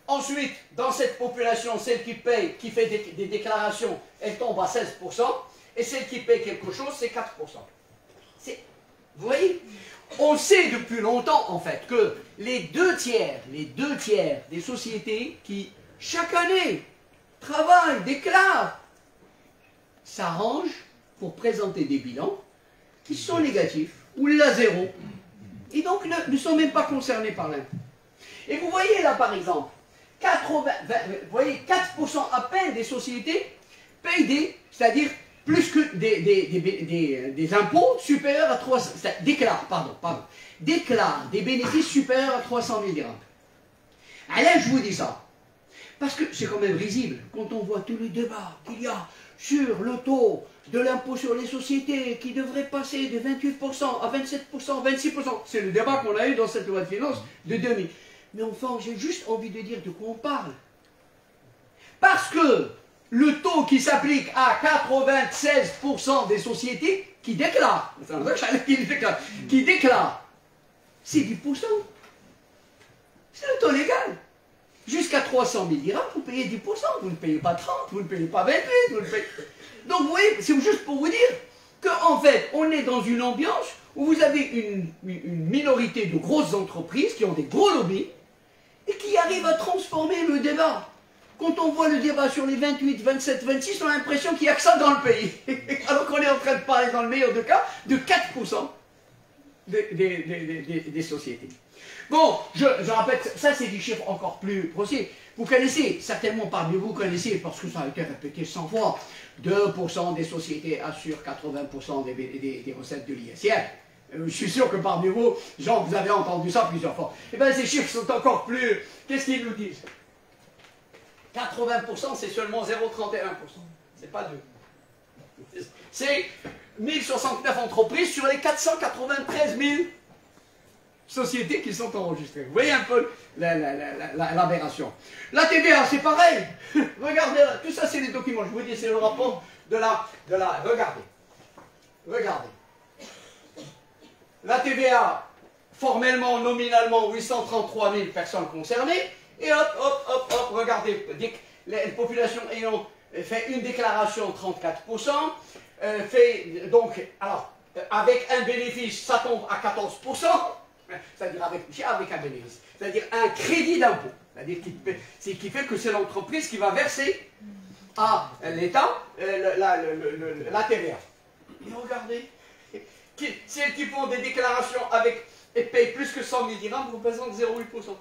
Ensuite, dans cette population, celle qui paye, qui fait des déclarations, elle tombe à 16%, et celle qui paye quelque chose, c'est 4%. Vous voyez? On sait depuis longtemps, en fait, que les deux tiers des sociétés qui, chaque année, travaillent, déclarent, s'arrangent pour présenter des bilans qui sont négatifs, ou là zéro, et donc ne sont même pas concernés par l'impôt. Et vous voyez là, par exemple, vous voyez, 4% à peine des sociétés payent c'est-à-dire plus que des impôts supérieurs à 300, déclarent des bénéfices supérieurs à 300 000 dirhams. Alors là, je vous dis ça, parce que c'est quand même risible, quand on voit tous les débats qu'il y a sur le taux de l'impôt sur les sociétés qui devrait passer de 28% à 27%, 26%. C'est le débat qu'on a eu dans cette loi de finances de 2000. Mais enfin, j'ai juste envie de dire de quoi on parle. Parce que le taux qui s'applique à 96% des sociétés qui déclarent, c'est 10%. C'est le taux légal. Jusqu'à 300 000 dirhams, vous payez 10%, vous ne payez pas 30, vous ne payez pas 28, vous ne payez... Donc vous voyez, c'est juste pour vous dire qu'en fait, on est dans une ambiance où vous avez une minorité de grosses entreprises qui ont des gros lobbies et qui arrivent à transformer le débat. Quand on voit le débat sur les 28, 27, 26, on a l'impression qu'il n'y a que ça dans le pays. Alors qu'on est en train de parler, dans le meilleur des cas, de 4% des sociétés. Bon, je répète, ça c'est des chiffres encore plus grossiers. Vous connaissez, certainement parmi vous connaissez, parce que ça a été répété 100 fois, 2% des sociétés assurent 80% des recettes de l'ISF. Je suis sûr que parmi vous, Jean, vous avez entendu ça plusieurs fois. Eh bien, ces chiffres sont encore plus... Qu'est-ce qu'ils nous disent? 80%, c'est seulement 0,31%. C'est pas 2. C'est 1069 entreprises sur les 493 000 sociétés qui sont enregistrées. Vous voyez un peu l'aberration. La TVA, c'est pareil. Regardez, là, tout ça, c'est les documents. Je vous dis, c'est le rapport de la... Regardez. La TVA, formellement, nominalement, 833 000 personnes concernées. Et hop, regardez, la population ayant fait une déclaration 34%, fait donc, alors, avec un bénéfice, ça tombe à 14%, c'est-à-dire avec un bénéfice, c'est-à-dire un crédit d'impôt, c'est-à-dire qui fait que c'est l'entreprise qui va verser à l'État la TVA. Et regardez, celles qui font des déclarations et payent plus que 100 000 dirhams représentent 0,8%.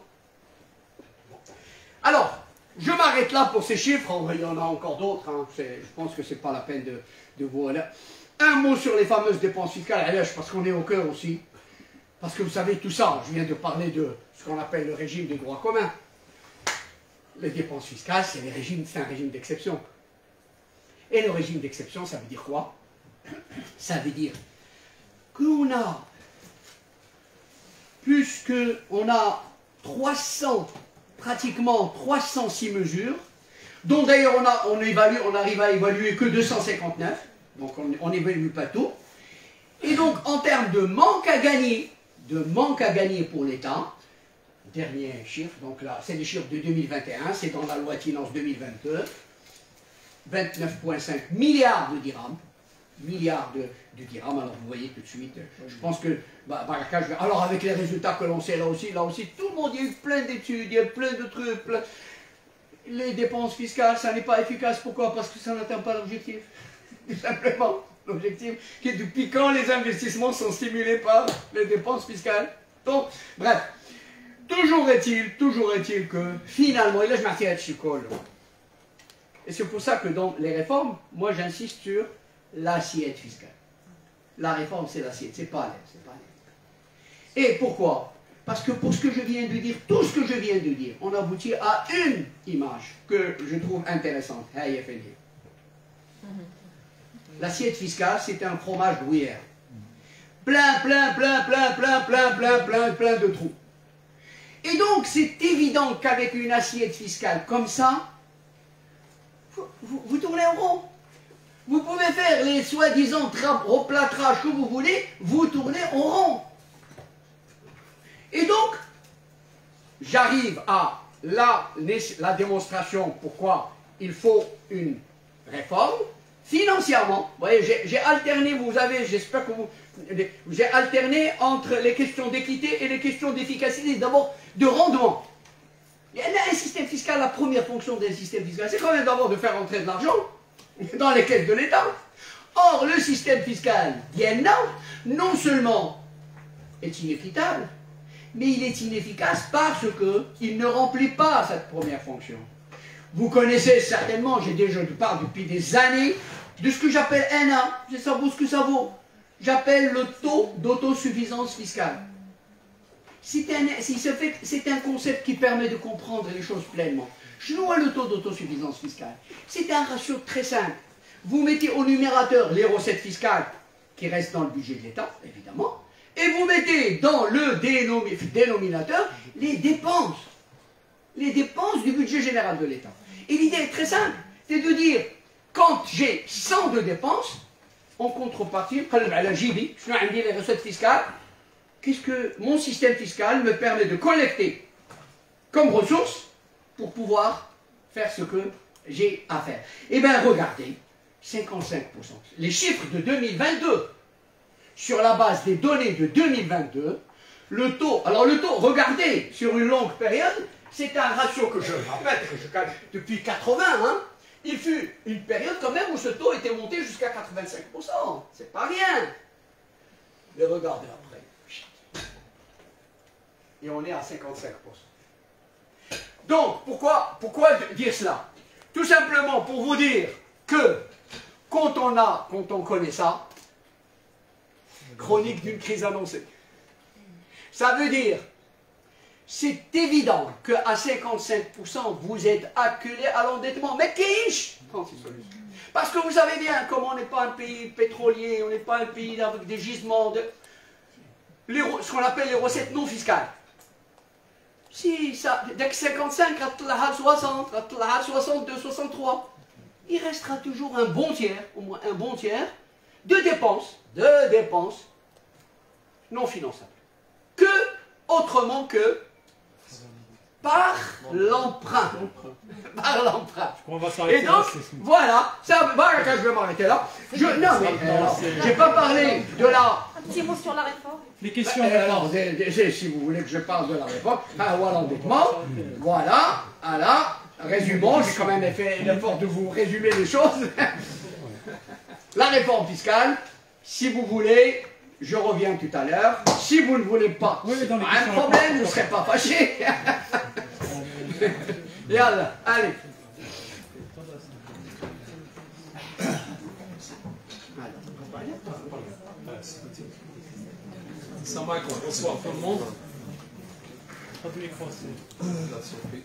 Alors, je m'arrête là pour ces chiffres, il y en a encore d'autres, hein. Je pense que ce n'est pas la peine de vous... Un mot sur les fameuses dépenses fiscales, parce qu'on est au cœur aussi. Parce que vous savez, tout ça, je viens de parler de ce qu'on appelle le régime des droits communs. Les dépenses fiscales, c'est un régime d'exception. Et le régime d'exception, ça veut dire quoi? Ça veut dire qu'on a on a pratiquement 306 mesures, dont d'ailleurs on arrive à évaluer que 259, donc on n'évalue pas tout. Et donc en termes de manque à gagner pour l'État, dernier chiffre, donc là c'est les chiffres de 2021, c'est dans la loi de finances 2022, 29,5 milliards de dirhams. Alors vous voyez tout de suite, je pense que, alors avec les résultats que l'on sait là aussi, tout le monde, il y a eu plein d'études, il y a eu plein de trucs, les dépenses fiscales, ça n'est pas efficace, pourquoi? Parce que ça n'atteint pas l'objectif, tout simplement, l'objectif qui est depuis quand les investissements sont stimulés par les dépenses fiscales. Donc, bref, toujours est-il que, finalement, et là je m'arrête à Chicole, et c'est pour ça que dans les réformes, moi j'insiste sur l'assiette fiscale. La réforme, c'est l'assiette, c'est pas l'aide. Et pourquoi? Parce que pour ce que je viens de dire, tout ce que je viens de dire, on aboutit à une image que je trouve intéressante. L'assiette fiscale, c'est un fromage gruyère. Plein de trous. Et donc, c'est évident qu'avec une assiette fiscale comme ça, vous tournez en rond. Vous pouvez faire les soi-disant replâtrages que vous voulez, vous tournez en rond. Et donc, j'arrive à la démonstration pourquoi il faut une réforme. Financièrement, vous voyez, j'ai alterné, j'espère que j'ai alterné entre les questions d'équité et les questions d'efficacité, d'abord de rendement. Il y a un système fiscal, la première fonction d'un système fiscal, c'est quand même d'abord de faire entrer de l'argent dans les caisses de l'État. Or, le système fiscal d'Ienna, non seulement est inéquitable, mais il est inefficace parce qu'il ne remplit pas cette première fonction. Vous connaissez certainement, je parle depuis des années, de ce que j'appelle NA, ça vaut ce que ça vaut. J'appelle le taux d'autosuffisance fiscale. C'est un concept qui permet de comprendre les choses pleinement. Je vois le taux d'autosuffisance fiscale. C'est un ratio très simple. Vous mettez au numérateur les recettes fiscales qui restent dans le budget de l'État, évidemment, et vous mettez dans le dénominateur les dépenses du budget général de l'État. Et l'idée est très simple, c'est de dire, quand j'ai 100 de dépenses, en contrepartie, les recettes fiscales, qu'est-ce que mon système fiscal me permet de collecter comme ressources pour pouvoir faire ce que j'ai à faire. Eh bien, regardez, 55%. Les chiffres de 2022, sur la base des données de 2022, le taux, regardez, sur une longue période, c'est un ratio que je rappelle, que je calcule depuis 80, hein. Il fut une période quand même où ce taux était monté jusqu'à 85%. C'est pas rien. Mais regardez après. Et on est à 55%. Donc, pourquoi dire cela? Tout simplement pour vous dire que quand on connaît ça, chronique d'une crise annoncée, ça veut dire, c'est évident qu'à 55%, vous êtes acculé à l'endettement. Mais qu'est-ce? Parce que vous savez bien, comme on n'est pas un pays pétrolier, on n'est pas un pays avec des gisements, ce qu'on appelle les recettes non fiscales. Si ça, dès que 55, à 60, à 62, 63, il restera toujours un bon tiers, au moins un bon tiers, de dépenses non finançables. Autrement que par l'emprunt. Par l'emprunt. Et donc, voilà, ça, je vais m'arrêter là. Non, mais j'ai pas parlé de la... Un petit mot sur la réforme. Les questions. Alors, si vous voulez que je parle de la réforme, l'endettement, voilà, résumons, j'ai quand même fait l'effort de vous résumer les choses. La réforme fiscale, si vous voulez, je reviens tout à l'heure. Si vous ne voulez pas, un problème, vous ne serez pas fâché. Yallah, allez. Salam alaikum, bonsoir tout le monde. Traduit français. La surprise.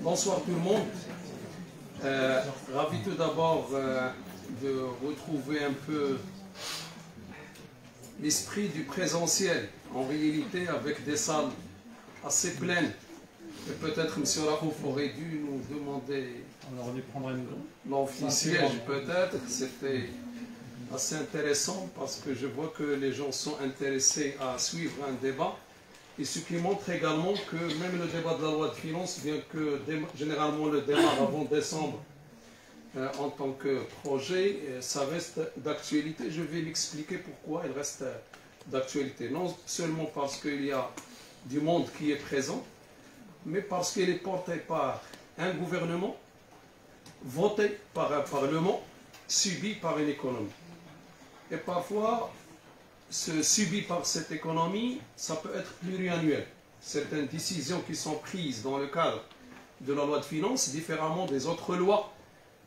Bonsoir tout le monde. Ravi tout d'abord de retrouver un peu l'esprit du présentiel, en réalité avec des salles assez pleines. Et peut-être M. Raouf aurait dû nous demander On aurait dû prendre une l'amphisiège, peut-être. C'était assez intéressant parce que je vois que les gens sont intéressés à suivre un débat. Et ce qui montre également que même le débat de la loi de finances, bien que généralement le débat avant décembre en tant que projet, ça reste d'actualité. Je vais l'expliquer pourquoi il reste d'actualité. Non seulement parce qu'il y a du monde qui est présent, mais parce qu'il est porté par un gouvernement, voté par un parlement, subi par une économie. Et parfois, ce subi par cette économie, ça peut être pluriannuel. Certaines décisions qui sont prises dans le cadre de la loi de finances, différemment des autres lois,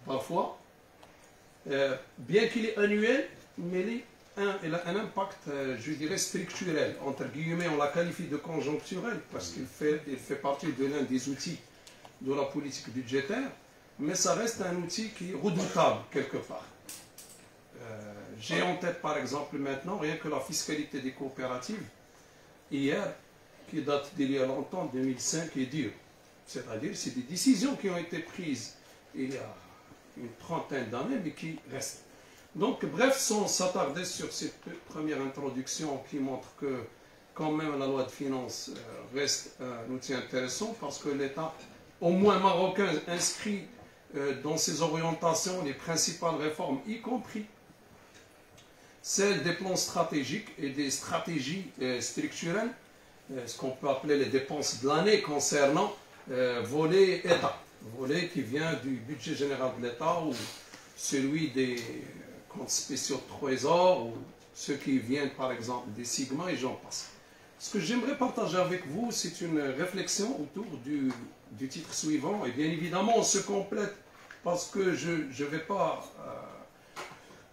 parfois, bien qu'il est annuel, mais il a un impact, je dirais, structurel. Entre guillemets, on la qualifie de conjoncturel, parce qu'il fait partie de l'un des outils de la politique budgétaire, mais ça reste un outil qui est redoutable quelque part. J'ai en tête par exemple maintenant rien que la fiscalité des coopératives, hier, qui date d'il y a longtemps, 2005, est dure. C'est-à-dire c'est des décisions qui ont été prises il y a une trentaine d'années, mais qui restent. Donc bref, sans s'attarder sur cette première introduction qui montre que quand même la loi de finances reste un outil intéressant, parce que l'État, au moins marocain, inscrit dans ses orientations les principales réformes, y compris celle des plans stratégiques et des stratégies structurelles, ce qu'on peut appeler les dépenses de l'année concernant volet État, volet qui vient du budget général de l'État ou celui des comptes spéciaux de trésor ou ceux qui viennent par exemple des Sigma et j'en passe. Ce que j'aimerais partager avec vous, c'est une réflexion autour du titre suivant et bien évidemment on se complète parce que je ne vais pas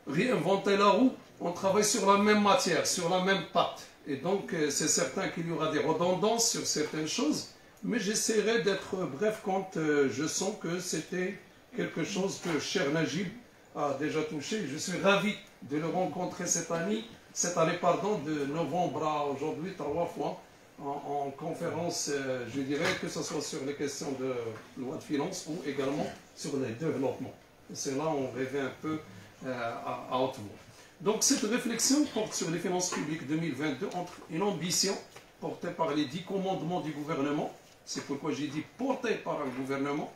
réinventer la roue. On travaille sur la même matière, sur la même pâte. Et donc, c'est certain qu'il y aura des redondances sur certaines choses, mais j'essaierai d'être bref quand je sens que c'était quelque chose que cher Najib a déjà touché. Je suis ravi de le rencontrer cette année de novembre à aujourd'hui, 3 fois, en conférence, je dirais, que ce soit sur les questions de loi de finances ou également sur les développements. C'est là où on rêvait un peu à haute voix. Donc cette réflexion porte sur les finances publiques 2022 entre une ambition portée par les 10 commandements du gouvernement, c'est pourquoi j'ai dit portée par un gouvernement,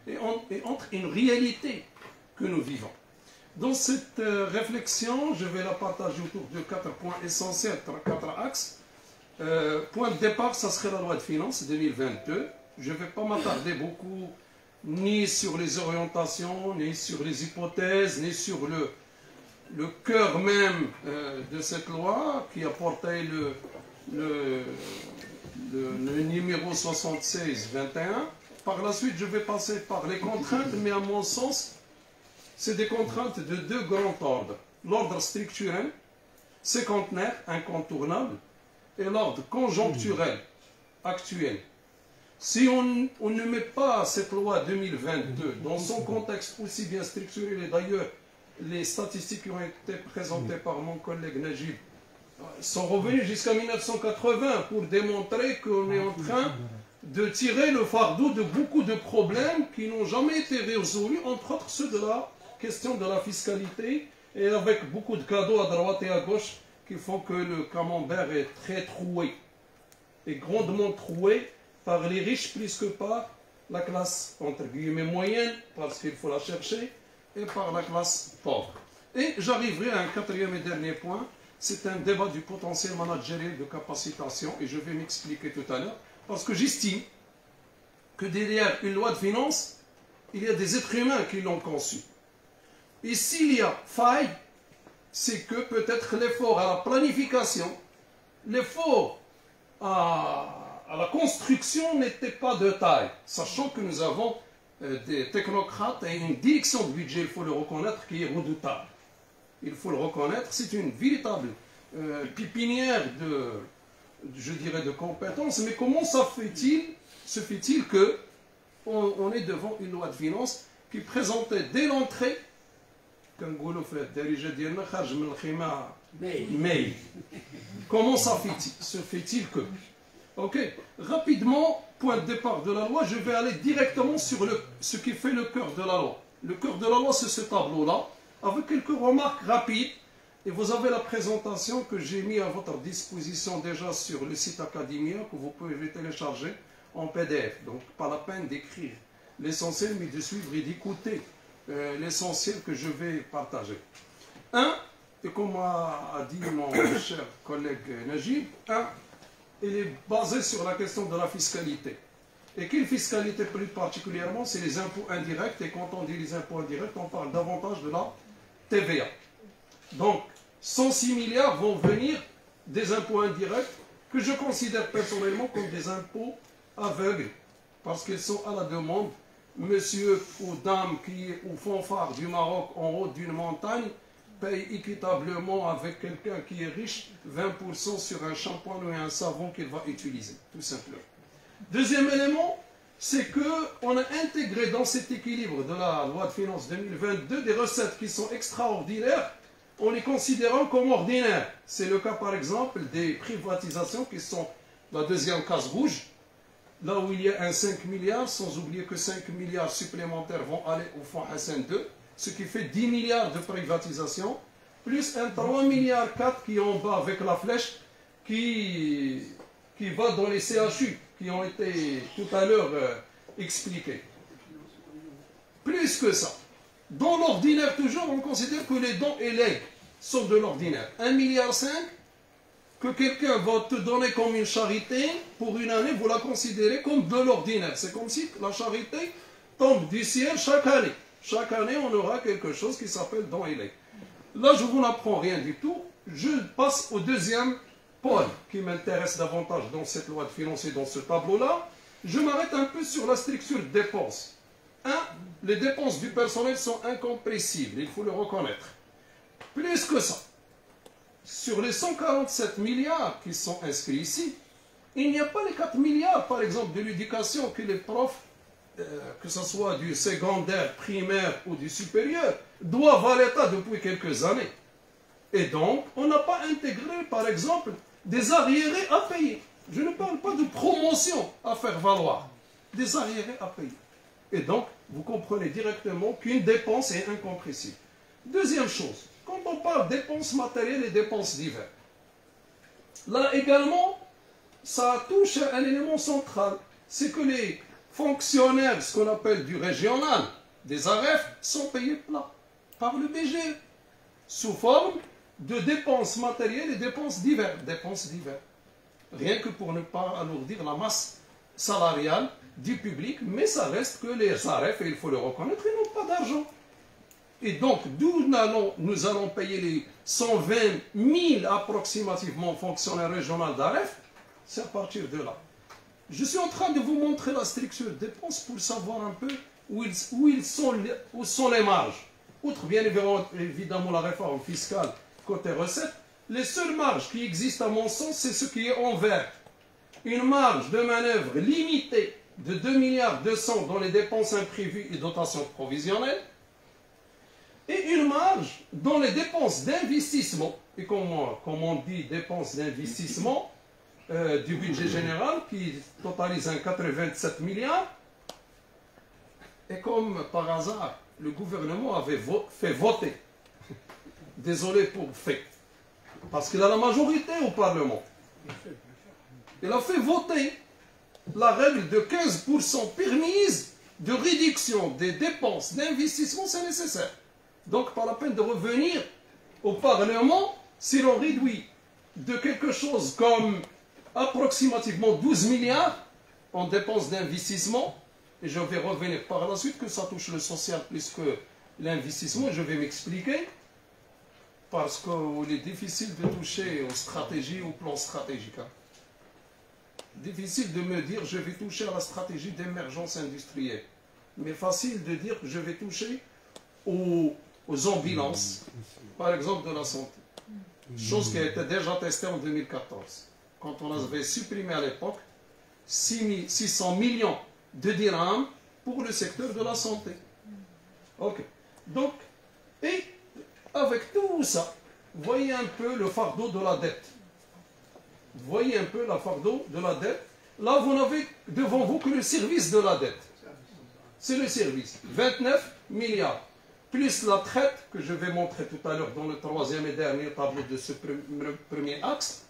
et entre une réalité que nous vivons. Dans cette réflexion, je vais la partager autour de 4 points essentiels, 4 axes. Point de départ, ça serait la loi de finances 2022. Je ne vais pas m'attarder beaucoup ni sur les orientations, ni sur les hypothèses, ni sur le cœur même de cette loi qui a porté le numéro 76-21. Par la suite, je vais passer par les contraintes, mais à mon sens, c'est des contraintes de 2 grands ordres. L'ordre structurel, séquentaire, incontournable, et l'ordre conjoncturel, actuel. Si on ne met pas cette loi 2022 dans son contexte aussi bien structurel, et d'ailleurs, les statistiques qui ont été présentées par mon collègue Najib sont revenues jusqu'à 1980 pour démontrer qu'on est en train de tirer le fardeau de beaucoup de problèmes qui n'ont jamais été résolus, entre autres ceux de la question de la fiscalité et avec beaucoup de cadeaux à droite et à gauche qui font que le camembert est très troué, et grandement troué par les riches plus que par la classe entre guillemets moyenne, parce qu'il faut la chercher, et par la classe pauvre. Et j'arriverai à un quatrième et dernier point, c'est un débat du potentiel managériel de capacitation, et je vais m'expliquer tout à l'heure, parce que j'estime que derrière une loi de finances, il y a des êtres humains qui l'ont conçue. Et s'il y a faille, c'est que peut-être l'effort à la planification, l'effort à la construction n'était pas de taille, sachant que nous avons des technocrates et une direction de budget, il faut le reconnaître, qui est redoutable. Il faut le reconnaître, c'est une véritable pépinière je dirais, de compétences. Mais comment se fait-il que on est devant une loi de finances qui présentait dès l'entrée, comment ça se fait-il que... Ok, rapidement, point de départ de la loi, je vais aller directement sur ce qui fait le cœur de la loi. Le cœur de la loi, c'est ce tableau-là, avec quelques remarques rapides. Et vous avez la présentation que j'ai mise à votre disposition déjà sur le site Academia, que vous pouvez télécharger en PDF. Donc, pas la peine d'écrire l'essentiel, mais de suivre et d'écouter l'essentiel que je vais partager. Et comme a dit mon cher collègue Najib, il est basé sur la question de la fiscalité. Et quelle fiscalité plus particulièrement? C'est les impôts indirects. Et quand on dit les impôts indirects, on parle davantage de la TVA. Donc, 106 milliards vont venir des impôts indirects que je considère personnellement comme des impôts aveugles, parce qu'ils sont à la demande. Monsieur ou dame qui est au fond phare du Maroc, en haut d'une montagne, paye équitablement avec quelqu'un qui est riche 20% sur un shampoing ou un savon qu'il va utiliser, tout simplement. Deuxième élément, c'est qu'on a intégré dans cet équilibre de la loi de finances 2022 des recettes qui sont extraordinaires en les considérant comme ordinaires. C'est le cas par exemple des privatisations qui sont la deuxième case rouge, là où il y a un 5 milliards, sans oublier que 5 milliards supplémentaires vont aller au fonds Hassan 2, ce qui fait 10 milliards de privatisation, plus un 3 milliards 4 qui est en bas avec la flèche qui va dans les CHU, qui ont été tout à l'heure expliqués. Plus que ça. Dans l'ordinaire toujours, on considère que les dons et legs sont de l'ordinaire. 1,5 milliard que quelqu'un va te donner comme une charité, pour une année, vous la considérez comme de l'ordinaire. C'est comme si la charité tombe du ciel chaque année. Chaque année, on aura quelque chose qui s'appelle don et legs. Là, je ne vous apprends rien du tout. Je passe au deuxième pôle qui m'intéresse davantage dans cette loi de finances et dans ce tableau-là. Je m'arrête un peu sur la structure de dépenses. Les dépenses du personnel sont incompressibles, il faut le reconnaître. Plus que ça, sur les 147 milliards qui sont inscrits ici, il n'y a pas les 4 milliards, par exemple, de l'éducation que les profs, que ce soit du secondaire, primaire ou du supérieur, doivent à l'État depuis quelques années. Et donc, on n'a pas intégré, par exemple, des arriérés à payer. Je ne parle pas de promotion à faire valoir, des arriérés à payer. Et donc, vous comprenez directement qu'une dépense est incompressible. Deuxième chose, quand on parle de dépenses matérielles et dépenses diverses, là également, ça touche à un élément central. C'est que les fonctionnaires, ce qu'on appelle du régional, des AREF, sont payés plat par le BGE, sous forme de dépenses matérielles et dépenses diverses. Rien que pour ne pas alourdir la masse salariale du public, mais ça reste que les AREF, et il faut le reconnaître, ils n'ont pas d'argent. Et donc, d'où nous allons payer les 120 000 approximativement fonctionnaires régionaux d'AREF, c'est à partir de là. Je suis en train de vous montrer la structure de dépenses pour savoir un peu où sont les marges. Outre bien évidemment la réforme fiscale côté recettes, les seules marges qui existent à mon sens, c'est ce qui est en vert. Une marge de manœuvre limitée de 2,2 milliards dans les dépenses imprévues et dotations provisionnelles, et une marge dans les dépenses d'investissement, et comme on dit dépenses d'investissement du budget général, qui totalise un 87 milliards, et comme par hasard, le gouvernement avait fait voter Désolé pour fait. Parce qu'il a la majorité au Parlement. Il a fait voter la règle de 15% permise de réduction des dépenses d'investissement, c'est nécessaire. Donc, pas la peine de revenir au Parlement si l'on réduit de quelque chose comme approximativement 12 milliards en dépenses d'investissement, et je vais revenir par la suite que ça touche le social plus que l'investissement, je vais m'expliquer, parce qu'il est difficile de toucher aux stratégies, au plan stratégique. Difficile de me dire je vais toucher à la stratégie d'émergence industrielle, mais facile de dire que je vais toucher aux ambulances, par exemple de la santé. Chose qui a été déjà testée en 2014, quand on avait supprimé à l'époque 600 millions de dirhams pour le secteur de la santé. Ok. Donc, et avec tout ça, voyez un peu le fardeau de la dette. Voyez un peu le fardeau de la dette. Là, vous n'avez devant vous que le service de la dette. C'est le service. 29 milliards. Plus la traite, que je vais montrer tout à l'heure dans le troisième et dernier tableau de ce premier axe,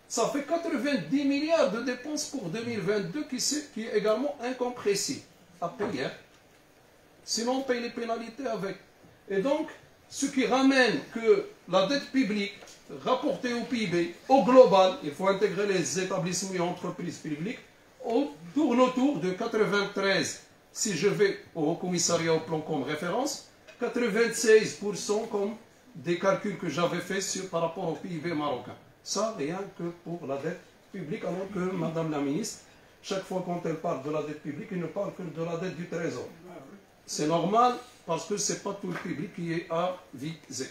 ça fait 90 milliards de dépenses pour 2022 qui est également incompressible à payer. Sinon, on paye les pénalités avec. Et donc, ce qui ramène que la dette publique rapportée au PIB, au global, il faut intégrer les établissements et entreprises publiques, tourne autour de 93, si je vais au commissariat au plan comme référence, 96% comme des calculs que j'avais faits par rapport au PIB marocain. Ça, rien que pour la dette publique, alors que Madame la ministre, chaque fois quand elle parle de la dette publique, elle ne parle que de la dette du Trésor. C'est normal, parce que ce n'est pas tout le public qui est avisé.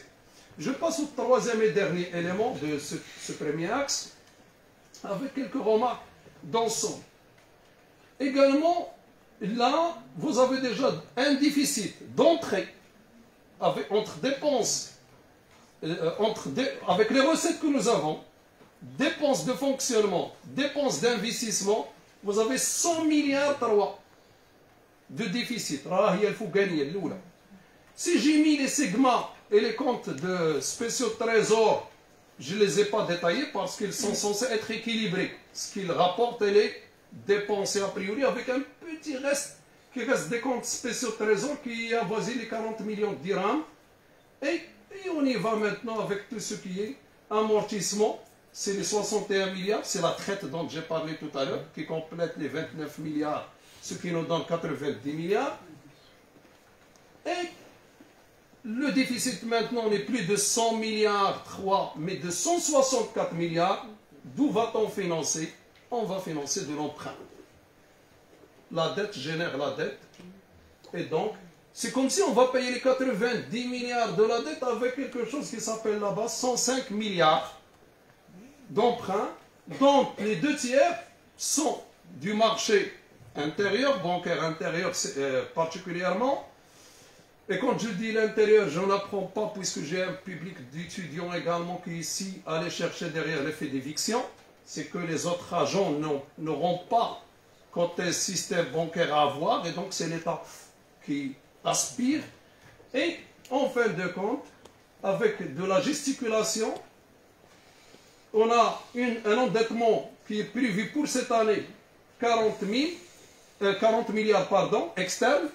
Je passe au troisième et dernier élément de ce premier axe, avec quelques remarques d'ensemble. Également, là, vous avez déjà un déficit d'entrée entre dépenses, avec les recettes que nous avons, dépenses de fonctionnement, dépenses d'investissement, vous avez 100 milliards de déficit. Si j'ai mis les segments et les comptes de spéciaux trésor, je ne les ai pas détaillés parce qu'ils sont censés être équilibrés. Ce qu'ils rapportent, elle est dépensé a priori avec un petit reste qui reste des comptes spéciaux trésor qui avoisine les 40 millions de dirhams. Et on y va maintenant avec tout ce qui est amortissement. C'est les 61 milliards, c'est la traite dont j'ai parlé tout à l'heure, qui complète les 29 milliards, ce qui nous donne 90 milliards. Et le déficit maintenant n'est plus de 100 milliards 3, mais de 164 milliards. D'où va-t-on financer? On va financer de l'emprunt. La dette génère la dette. Et donc, c'est comme si on va payer les 90 milliards de la dette avec quelque chose qui s'appelle là-bas 105 milliards d'emprunt, dont les 2 tiers sont du marché intérieur, bancaire intérieur particulièrement. Et quand je dis l'intérieur, je n'apprends pas puisque j'ai un public d'étudiants également qui ici allait chercher derrière l'effet d'éviction. C'est que les autres agents n'auront pas côté système bancaire à avoir et donc c'est l'État qui aspire. Et en fin de compte, avec de la gesticulation, on a un endettement qui est prévu pour cette année 40 milliards externes.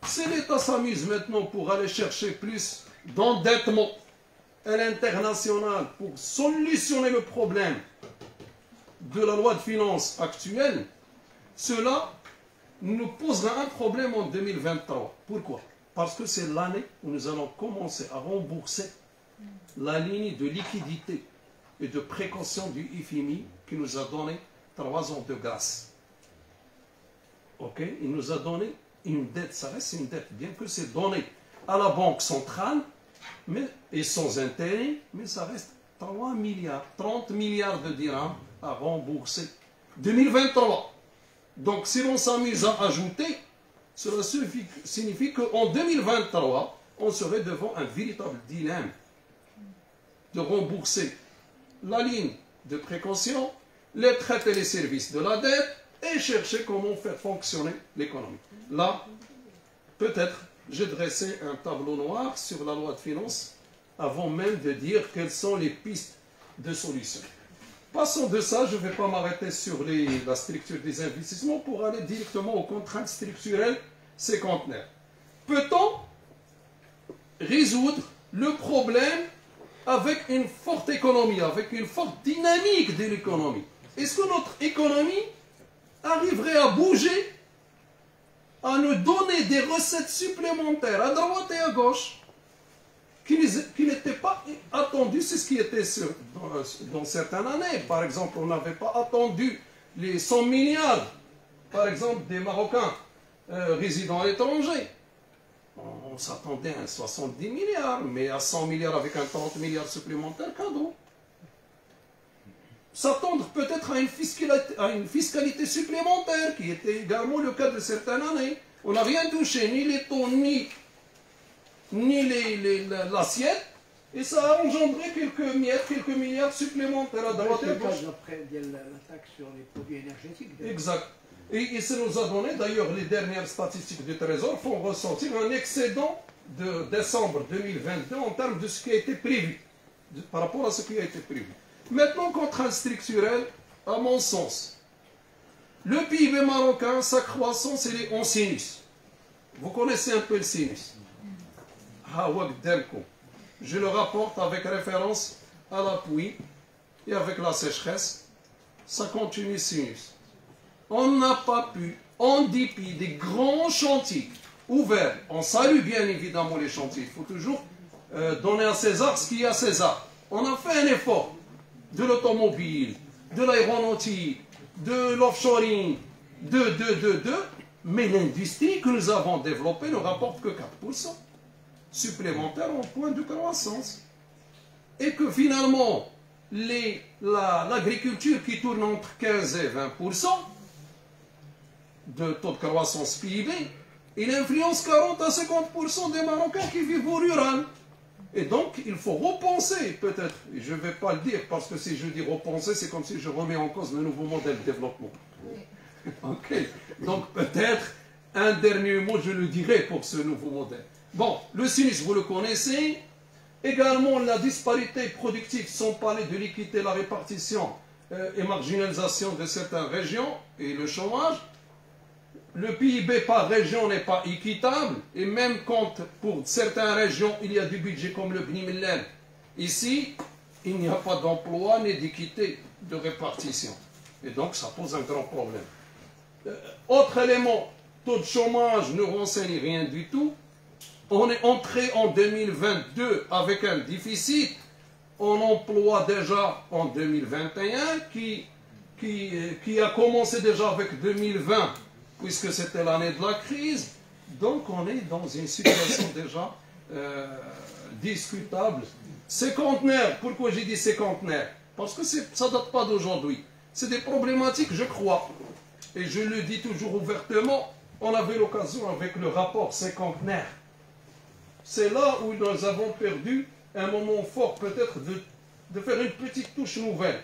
Si l'État s'amuse maintenant pour aller chercher plus d'endettement à l'international pour solutionner le problème de la loi de finances actuelle, cela nous posera un problème en 2023. Pourquoi? Parce que c'est l'année où nous allons commencer à rembourser la ligne de liquidité et de précaution du FMI qui nous a donné 3 ans de grâce. Ok? Il nous a donné une dette, ça reste une dette, bien que c'est donné à la Banque centrale, et sans intérêt, mais ça reste 3 milliards, 30 milliards de dirhams à rembourser. 2023. Donc si l'on s'amuse à ajouter, cela signifie qu'en 2023, on serait devant un véritable dilemme de rembourser la ligne de précaution, les traites et les services de la dette, et chercher comment faire fonctionner l'économie. Là, peut-être, j'ai dressé un tableau noir sur la loi de finances avant même de dire quelles sont les pistes de solution. Passons de ça, je ne vais pas m'arrêter sur la structure des investissements pour aller directement aux contraintes structurelles séquentenaires. Peut-on résoudre le problème avec une forte économie, avec une forte dynamique de l'économie? Est-ce que notre économie arriverait à bouger, à nous donner des recettes supplémentaires à droite et à gauche qui n'étaient pas attendues? C'est ce qui était dans certaines années. Par exemple, on n'avait pas attendu les 100 milliards, par exemple, des Marocains résidant à l'étranger. On s'attendait à 70 milliards, mais à 100 milliards avec un 30 milliards supplémentaires, cadeau. S'attendre peut-être à une fiscalité supplémentaire, qui était également le cas de certaines années. On n'a rien touché, ni les taux, ni l'assiette, et ça a engendré quelques miettes, quelques milliards supplémentaires à droite et à gauche. Après, il y a la taxe sur les produits énergétiques. Exact. Et ça nous a donné, d'ailleurs, les dernières statistiques du Trésor font ressentir un excédent de décembre 2022 en termes de ce qui a été prévu, par rapport à ce qui a été prévu. Maintenant, contrainte structurelle, à mon sens, le PIB marocain, sa croissance, elle est en sinus. Vous connaissez un peu le sinus. Je le rapporte avec référence à la pluie et avec la sécheresse. Ça continue sinus. On n'a pas pu, en dépit des grands chantiers ouverts, on salue bien évidemment les chantiers, il faut toujours donner à César ce qu'il y a à César. On a fait un effort de l'automobile, de l'aéronautique, de l'offshoring, mais l'industrie que nous avons développée ne rapporte que 4% supplémentaires en point de croissance. Et que finalement, l'agriculture qui tourne entre 15 et 20% de taux de croissance PIB, il influence 40 à 50% des Marocains qui vivent au rural. Et donc, il faut repenser, peut-être, et je ne vais pas le dire, parce que si je dis repenser, c'est comme si je remets en cause le nouveau modèle de développement. Ok. Donc, peut-être, un dernier mot, je le dirai pour ce nouveau modèle. Bon, le sinus, vous le connaissez. Également, la disparité productive, sans parler de l'équité, la répartition et marginalisation de certaines régions, et le chômage. Le PIB par région n'est pas équitable, et même quand pour certaines régions il y a du budget comme le Bni Mellal, ici il n'y a pas d'emploi ni d'équité de répartition. Et donc ça pose un grand problème. Autre élément, taux de chômage ne renseigne rien du tout. On est entré en 2022 avec un déficit en emploi déjà en 2021 qui a commencé déjà avec 2020 puisque c'était l'année de la crise. Donc on est dans une situation déjà discutable. Séquentenaire, pourquoi j'ai dit séquentenaire? Parce que ça ne date pas d'aujourd'hui. C'est des problématiques, je crois, et je le dis toujours ouvertement, on avait l'occasion avec le rapport séquentenaire. C'est là où nous avons perdu un moment fort peut-être de faire une petite touche nouvelle.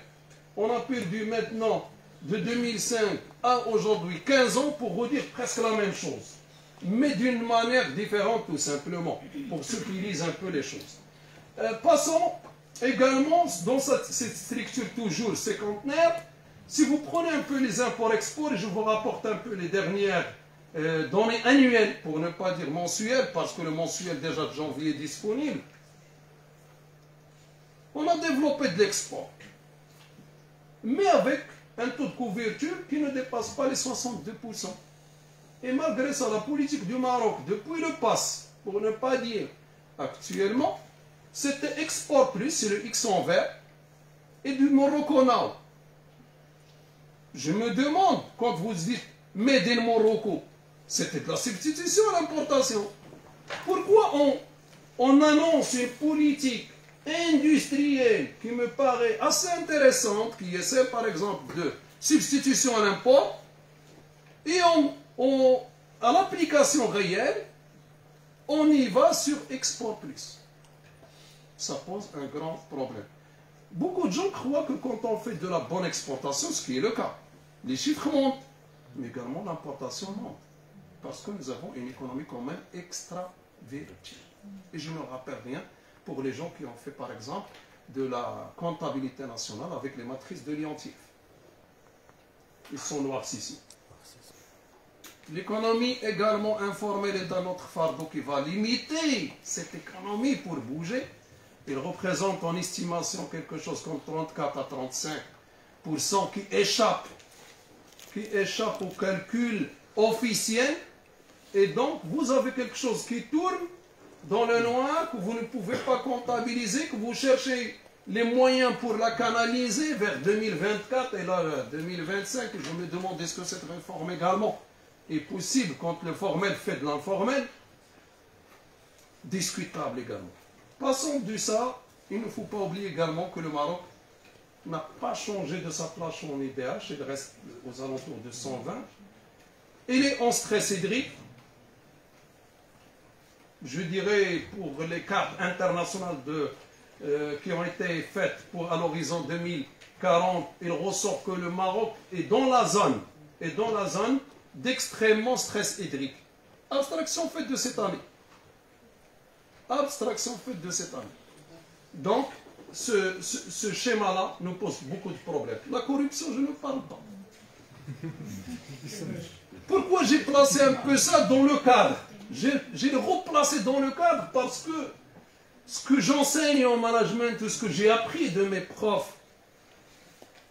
On a perdu maintenant de 2005 à aujourd'hui 15 ans pour redire presque la même chose, mais d'une manière différente tout simplement, pour ceux qui lisent un peu les choses. Passons également dans cette structure toujours séquentenaire. Si vous prenez un peu les imports-exports, et je vous rapporte un peu les dernières données annuelles, pour ne pas dire mensuelles, parce que le mensuel déjà de janvier est disponible, on a développé de l'export, mais avec un taux de couverture qui ne dépasse pas les 62%. Et malgré ça, la politique du Maroc, depuis le PAS, pour ne pas dire actuellement, c'était Export Plus, c'est le X en vert, et du Morocco Now. Je me demande, quand vous dites Made in Morocco, c'était de la substitution à l'importation. Pourquoi on annonce une politique industrielle qui me paraît assez intéressante, qui est celle par exemple de substitution à l'import, et à l'application réelle, on y va sur Export Plus. Ça pose un grand problème. Beaucoup de gens croient que quand on fait de la bonne exportation, ce qui est le cas, les chiffres montent, mais également l'importation monte. Parce que nous avons une économie quand même extravertie. Et je ne me rappelle rien pour les gens qui ont fait par exemple de la comptabilité nationale avec les matrices de Liontif. Ils sont noircis. L'économie également informelle est un autre fardeau qui va limiter cette économie pour bouger. Il représente en estimation quelque chose comme 34 à 35% qui échappe au calcul officiel. Et donc, vous avez quelque chose qui tourne dans le noir, que vous ne pouvez pas comptabiliser, que vous cherchez les moyens pour la canaliser vers 2024 et là 2025. Je me demande est-ce que cette réforme également est possible quand le formel fait de l'informel. Discutable également. Passons de ça, il ne faut pas oublier également que le Maroc n'a pas changé de sa place en IDH, il reste aux alentours de 120. Il est en stress hydrique. Je dirais pour les cartes internationales qui ont été faites à l'horizon 2040, il ressort que le Maroc est dans la zone d'extrêmement stress hydrique. Abstraction faite de cette année. Donc, ce schéma-là nous pose beaucoup de problèmes. La corruption, je ne parle pas. Pourquoi j'ai placé un peu ça dans le cadre? J'ai replacé dans le cadre parce que ce que j'enseigne en management, ce que j'ai appris de mes profs,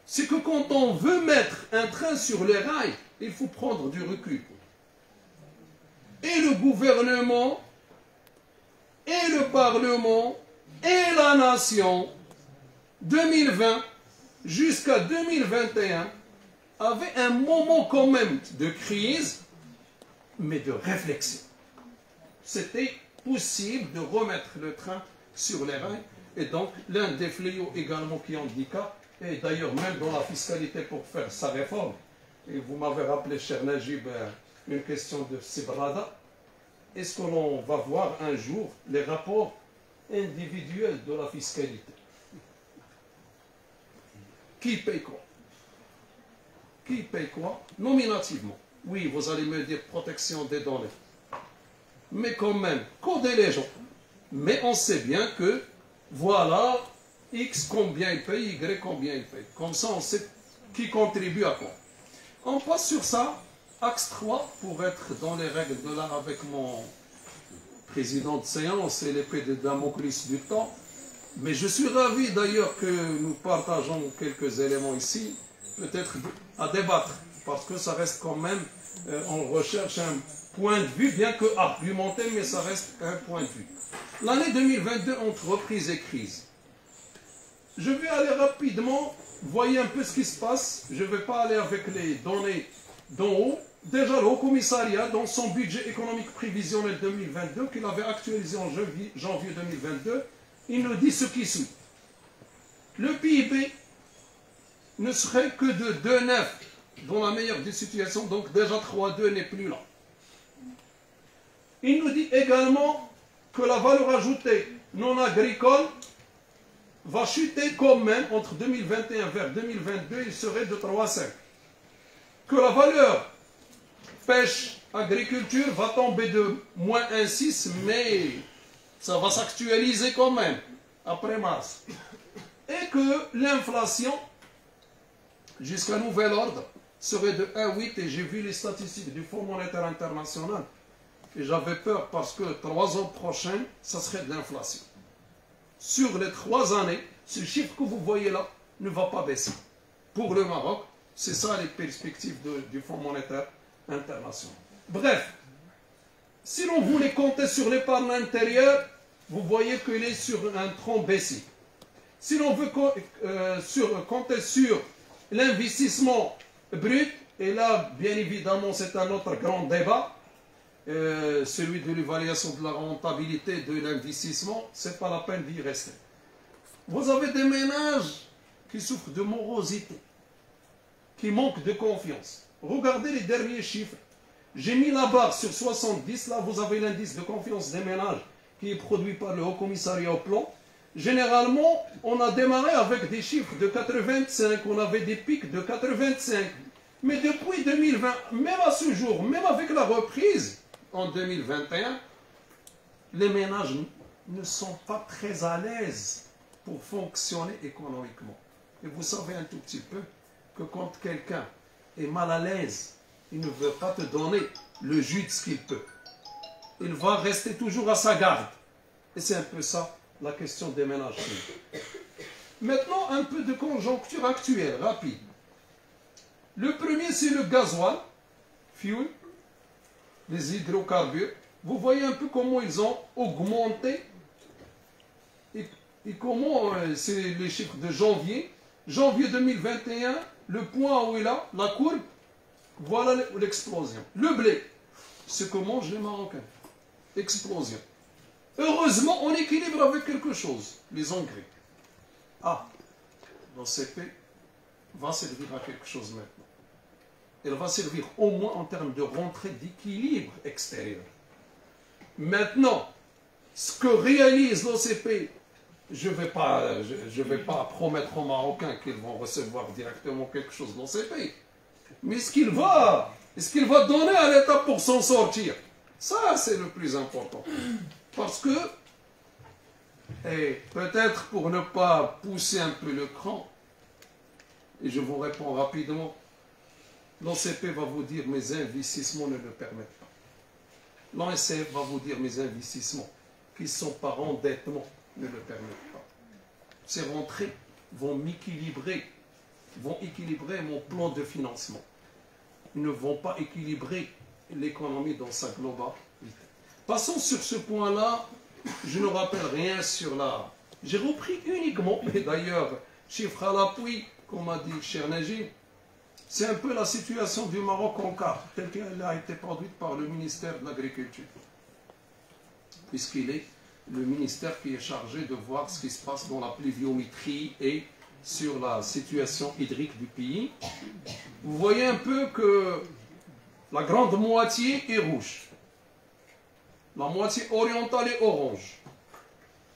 c'est que quand on veut mettre un train sur les rails, il faut prendre du recul. Et le gouvernement, et le Parlement, et la nation, 2020 jusqu'à 2021, avaient un moment quand même de crise, mais de réflexion. C'était possible de remettre le train sur les rails. Et donc, l'un des fléaux également qui handicape, et d'ailleurs même dans la fiscalité pour faire sa réforme, et vous m'avez rappelé, cher Najib, une question de Sibrada, est-ce que l'on va voir un jour les rapports individuels de la fiscalité? Qui paye quoi? Qui paye quoi? Nominativement. Oui, vous allez me dire protection des données. Mais quand même, coder les gens. Mais on sait bien que, voilà, X combien il paye, Y combien il paye. Comme ça, on sait qui contribue à quoi. On passe sur ça, axe 3, pour être dans les règles de l'art avec mon président de séance et l'épée de Damoclès du temps. Mais je suis ravi d'ailleurs que nous partageons quelques éléments ici, peut-être à débattre, parce que ça reste quand même, on recherche un point de vue, bien que argumenté, mais ça reste un point de vue. L'année 2022, entre reprise et crise. Je vais aller rapidement, voyez un peu ce qui se passe. Je ne vais pas aller avec les données d'en haut. Déjà, le Haut Commissariat, dans son budget économique prévisionnel 2022, qu'il avait actualisé en janvier 2022, il nous dit ce qui suit. Le PIB ne serait que de 2,9 dans la meilleure des situations, donc déjà 3,2 n'est plus là. Il nous dit également que la valeur ajoutée non agricole va chuter quand même entre 2021 vers 2022, il serait de 3,5. Que la valeur pêche, agriculture va tomber de moins 1,6, mais ça va s'actualiser quand même après mars. Et que l'inflation, jusqu'à nouvel ordre, serait de 1,8, et j'ai vu les statistiques du Fonds monétaire international, et j'avais peur parce que 3 ans prochains, ça serait de l'inflation. Sur les 3 années, ce chiffre que vous voyez là ne va pas baisser. Pour le Maroc, c'est ça les perspectives du Fonds monétaire international. Bref, si l'on voulait compter sur l'épargne intérieure, vous voyez qu'il est sur un tronc baissier. Si l'on veut compter sur l'investissement brut, et là, bien évidemment, c'est un autre grand débat, celui de l'évaluation de la rentabilité de l'investissement, ce n'est pas la peine d'y rester. Vous avez des ménages qui souffrent de morosité, qui manquent de confiance. Regardez les derniers chiffres. J'ai mis la barre sur 70, là vous avez l'indice de confiance des ménages qui est produit par le Haut Commissariat au Plan. Généralement, on a démarré avec des chiffres de 85, on avait des pics de 85. Mais depuis 2020, même à ce jour, même avec la reprise en 2021, les ménages ne sont pas très à l'aise pour fonctionner économiquement. Et vous savez un tout petit peu que quand quelqu'un est mal à l'aise, il ne veut pas te donner le jus de ce qu'il peut. Il va rester toujours à sa garde. Et c'est un peu ça la question des ménages. Maintenant, un peu de conjoncture actuelle, rapide. Le premier, c'est le gasoil, fuel, les hydrocarbures. Vous voyez un peu comment ils ont augmenté et comment, c'est les chiffres de janvier. Janvier 2021, le point où il a, la courbe, voilà l'explosion. Le blé, c'est que mangent les Marocains. Explosion. Heureusement, on équilibre avec quelque chose, les engrais. Ah, l'OCP va servir à quelque chose maintenant. Elle va servir au moins en termes de rentrée d'équilibre extérieur. Maintenant, ce que réalise l'OCP, je ne vais pas promettre aux Marocains qu'ils vont recevoir directement quelque chose de l'OCP. Mais ce qu'il va donner à l'État pour s'en sortir, ça c'est le plus important. Parce que, et peut-être pour ne pas pousser un peu le cran, et je vous réponds rapidement, l'OCP va vous dire mes investissements ne le permettent pas. L'ONCF va vous dire mes investissements qui sont par endettement ne le permettent pas. Ces rentrées vont équilibrer mon plan de financement. Ils ne vont pas équilibrer l'économie dans sa globalité. Passons sur ce point-là. Je ne rappelle rien sur la... J'ai repris uniquement, et d'ailleurs, chiffre à l'appui, comme a dit cher Najib, c'est un peu la situation du Maroc en carte, telle qu'elle a été produite par le ministère de l'Agriculture. Puisqu'il est le ministère qui est chargé de voir ce qui se passe dans la pluviométrie et sur la situation hydrique du pays. Vous voyez un peu que la grande moitié est rouge. La moitié orientale est orange.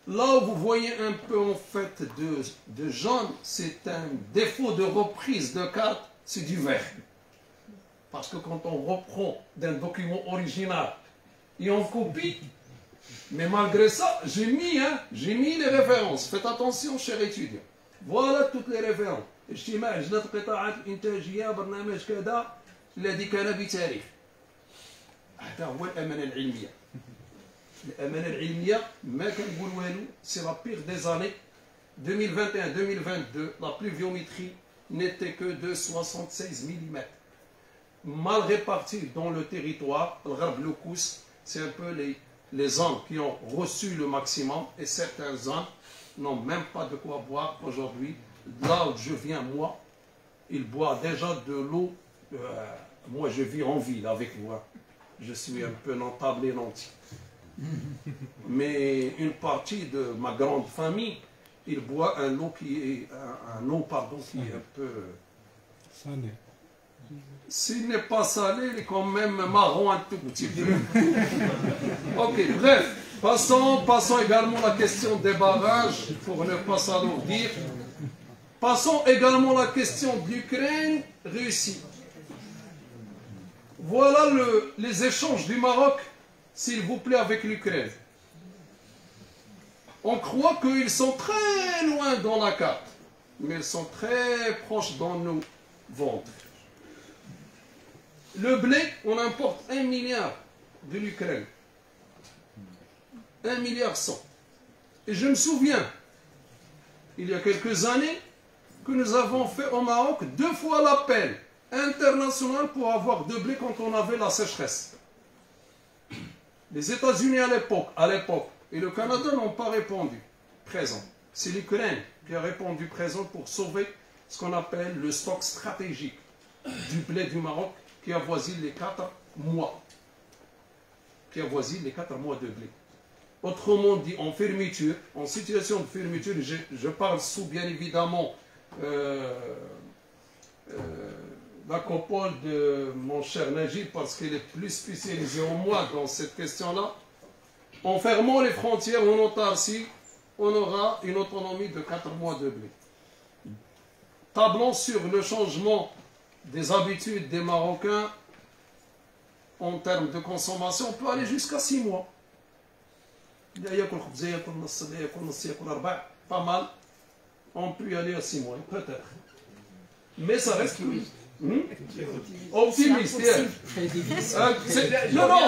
Là où vous voyez un peu en fait de jaune, c'est un défaut de reprise de carte, c'est du vert. Parce que quand on reprend d'un document original et on copie, mais malgré ça, j'ai mis les références. Faites attention, chers étudiants. Voilà toutes les références. اجتماع لجنة القطاعات الإنتاجية برنامج كذا الذي كان بتاريخ. هذا هو الأمانة العلمية. الأمانة العلمية ما كنقول والو سي لا بيغ دي زاني 2021-2022 la pluviométrie n'était que de 76 mm. Mal répartie dans le territoire, le Gharb Loukous, c'est un peu les zones qui ont reçu le maximum et certaines zones n'ont même pas de quoi boire aujourd'hui. Là où je viens, moi, ils boivent déjà de l'eau. Moi, je vis en ville avec vous. Je suis un peu notable et nanti. Mais une partie de ma grande famille, ils boivent un eau qui est un peu salé. S'il n'est pas salé, il est quand même marron un tout petit peu. Ok, bref. Passons également à la question des barrages, pour ne pas s'alourdir. Passons également à la question de l'Ukraine-Russie. Voilà les échanges du Maroc, s'il vous plaît, avec l'Ukraine. On croit qu'ils sont très loin dans la carte, mais ils sont très proches dans nos ventres. Le blé, on importe 1 milliard de l'Ukraine. 1,1 milliard. Et je me souviens, il y a quelques années, que nous avons fait au Maroc 2 fois l'appel international pour avoir de blé quand on avait la sécheresse. Les États-Unis à l'époque, et le Canada n'ont pas répondu présent. C'est l'Ukraine qui a répondu présent pour sauver ce qu'on appelle le stock stratégique du blé du Maroc qui avoisine les 4 mois. Qui avoisine les 4 mois de blé. Autrement dit, en fermeture, en situation de fermeture, je parle sous bien évidemment la copole de mon cher Najib parce qu'il est plus spécialisé en moi dans cette question-là. En fermant les frontières en autarcie, on aura une autonomie de 4 mois de blé. Tablons sur le changement des habitudes des Marocains en termes de consommation, on peut aller jusqu'à 6 mois. pas mal. On peut y aller à 6 mois, peut-être. Mais ça reste optimiste. Non,